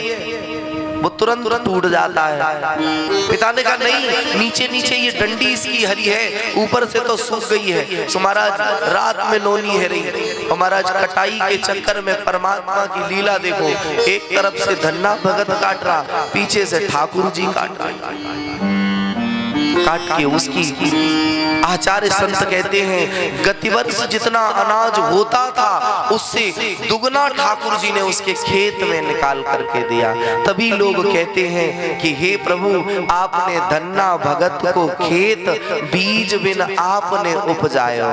वो तुरंत टूट जाता है। पिता ने कहा नहीं, नीचे नीचे ये डंडी इसकी हरी है, ऊपर से तो सूख गई है। सो महाराज रात में नोनी है रही, और महाराज कटाई के चक्कर में परमात्मा की लीला देखो, एक तरफ से धन्ना भगत काट रहा, पीछे से ठाकुर जी काट के उसकी। आचार्य संत कहते हैं गतिवर्ष जितना अनाज होता था उससे दुगना ठाकुर जी ने उसके खेत में निकाल करके दिया। तभी लोग कहते हैं कि हे प्रभु आपने धन्ना भगत को खेत बीज बिन आपने उपजाया।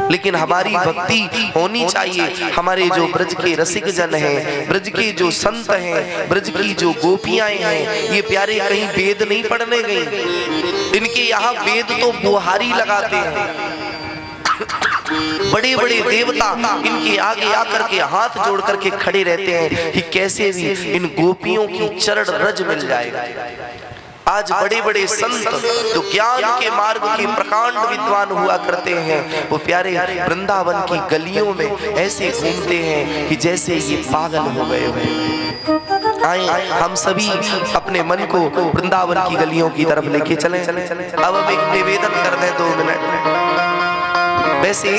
लेकिन हमारी भक्ति होनी चाहिए। हमारे जो ब्रज के रसिक जन हैं, ब्रज के जो संत हैं, ब्रज की जो गोपियां हैं, ये प्यारे कहीं वेद नहीं पढ़ने गई। इनके यहाँ वेद तो बुहारी लगाते हैं। बड़े बड़े देवता इनके आगे आकर के हाथ जोड़ करके खड़े रहते हैं कि कैसे भी इन गोपियों की चरण रज मिल जाएगा। आज बड़े बड़े संत जो ज्ञान के मार्ग के प्रकांड विद्वान हुआ करते हैं, वो प्यारे वृंदावन की गलियों में ऐसे घूमते हैं कि जैसे ये पागल हो गए हुए। आए हम सभी अपने मन को वृंदावन की गलियों की तरफ लेके चलें। अब हम एक निवेदन कर दें 2 मिनट। वैसे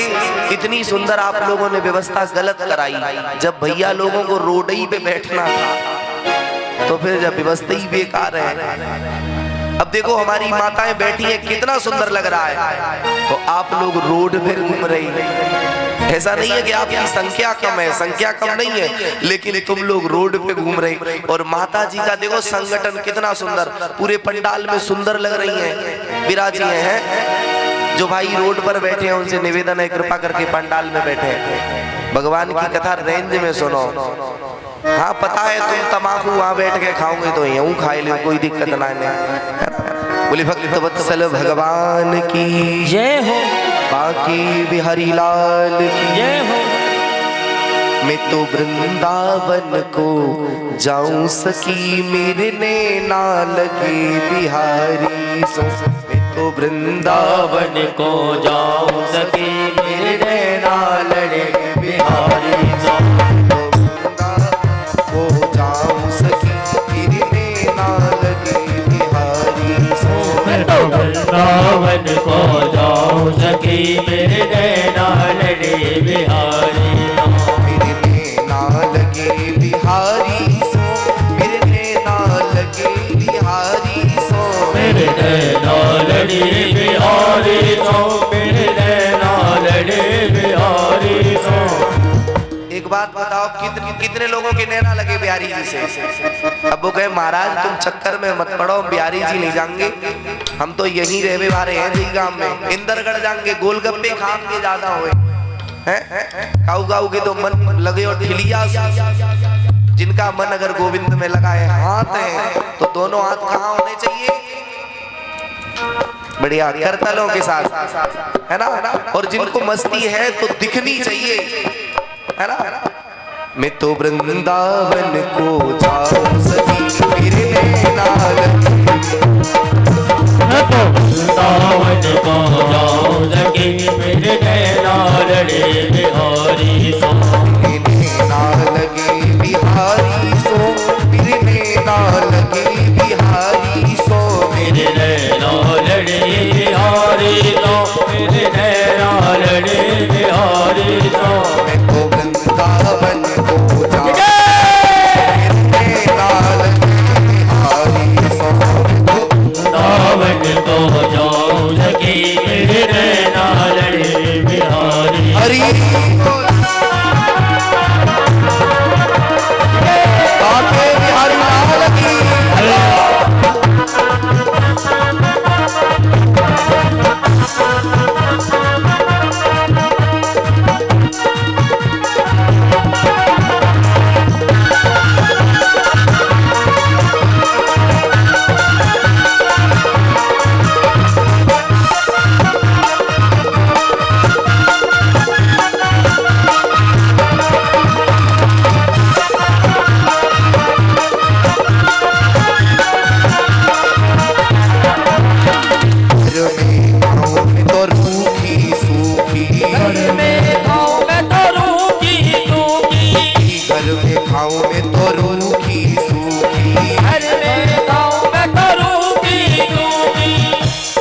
इतनी सुंदर आप लोगों ने व्यवस्था गलत कराई। जब भैया लोगों को रोडई पे बैठना था तो फिर जब व्यवस्था ही बेकार है। अब देखो हमारी माताएं बैठी हैं, कितना सुंदर लग रहा है, तो आप लोग रोड पे घूम रही हैं। ऐसा नहीं है कि आपकी संख्या कम है, संख्या कम नहीं है, लेकिन तुम लोग रोड पे घूम रही। और माता जी का देखो संगठन कितना सुंदर, पूरे पंडाल में सुंदर लग रही हैं, विराजी हैं। जो भाई रोड पर बैठे हैं उनसे निवेदन है कृपा करके पंडाल में बैठे, भगवान की कथा रेंज में सुनो। हाँ पता है तुम तमाकू वहां बैठ के खाओगे तो यूं खाए लो, कोई दिक्कत ना है। बोले भक्त वत्सल भगवान की जय हो, बाकी बिहारी लाल की जय हो। मैं तो वृंदावन को जाऊं सकी, मेरे नैना लगे बिहारी सो। मैं तो वृंदावन को जाऊं सकी, मेरे नैना लगे बिहारी सो। वृंदावन को जाऊं सकी, मेरे नैना लगे बिहारी सो। मेरे नैना लगे बिहारी सो, मेरे नैना लगे बिहारी सो, मेरे नैना लगे बिहारी सो, मेरे नैना लगे बिहारी सो। एक बात बताओ कितने लोगों के नैना लगे बिहारी जी से? अब वो कहे महाराज तुम चक्कर में मत पड़ो, बिहारी जी नहीं जाएंगे, हम तो यहीं रहने वाले हैं जी गांव में, इंदरगढ़ जाएंगे, गोलगप्पे खा के ज्यादा हुए हैं। काऊ काऊ के तो मन लगे और ठिलिया, जिनका मन अगर गोविंद में लगा है, हाथ है तो दोनों हाथ कहाँ होने चाहिए? बढ़िया करतलों के साथ, है ना। और जिनको मस्ती है तो दिखनी चाहिए, है ना। मैं तो वृंदावन को जाऊं सकी, मेरे नैना लगे। मैं तो वृंदावन को जाऊं सकी, मेरे नैना लगे बिहारी सो। मेरे नैना लगे बिहारी सो, मेरे नैना लगे बिहारी सो, मेरे नैना लगे बिहारी सो, मेरे नैना लगे बिहारी सो। मैं तो वृंदावन को जाऊं, मेरे नैना लगे बिहारी सो। वृंदावन को जाऊं सकी, मेरे नैना लगे बिहारी। हरि बोल। हर में खाऊं में तो रूखी सूखी, हर में गाँव में तो रूखी सूखी।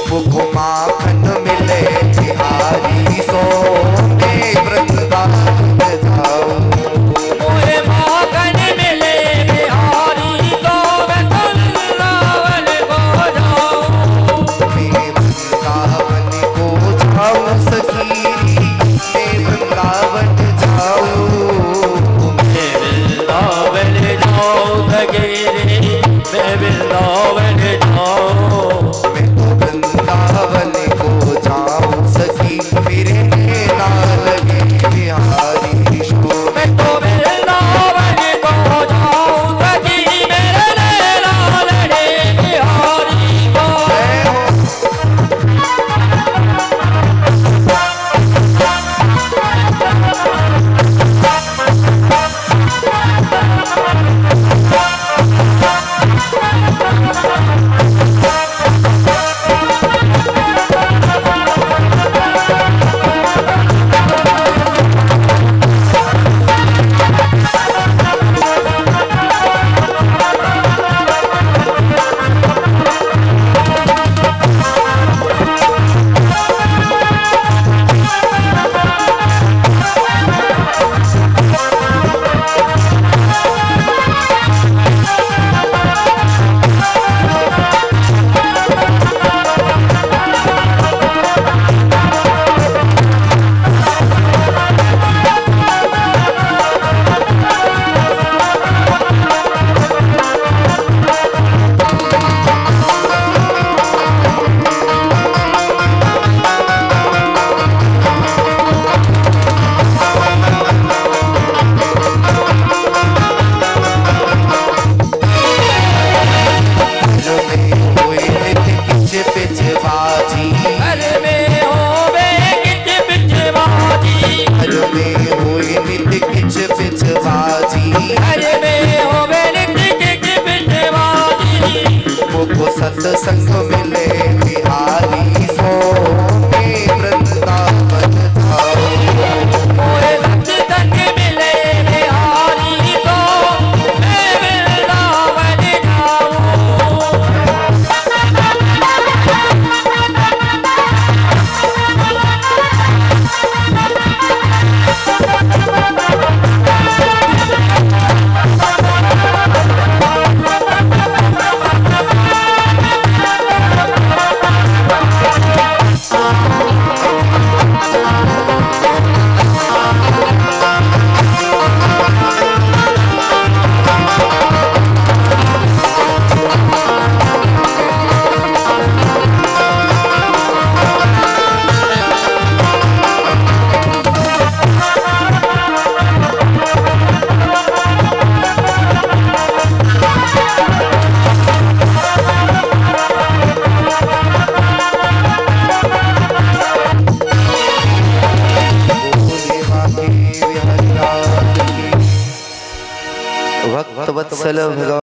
मुख माखन मिले बिहारी सो मैं वृंदावन जाऊं। मोहे माखन मिले बिहारी तो मैं वृंदावन को जाऊं। मैं वृंदावन को जाऊं सखी, मैं वृंदावन जाऊं। मैं वृंदावन जाऊं सगेरे, मैं वृंदावन जाऊं। मैं तो वृंदावन को जाऊं सखी, मेरे नैना लगे बिहारी शो। मैं तो वृंदावन को जाऊं सखी, मेरे नैना लगे बिहारी को। सत्संग मिले बिहारी सो मैं वृंदावन जाऊं। मोहे सत्संग मिले बिहारी तो मैं वृंदावन जाऊं। भक्त वत्सल भगवान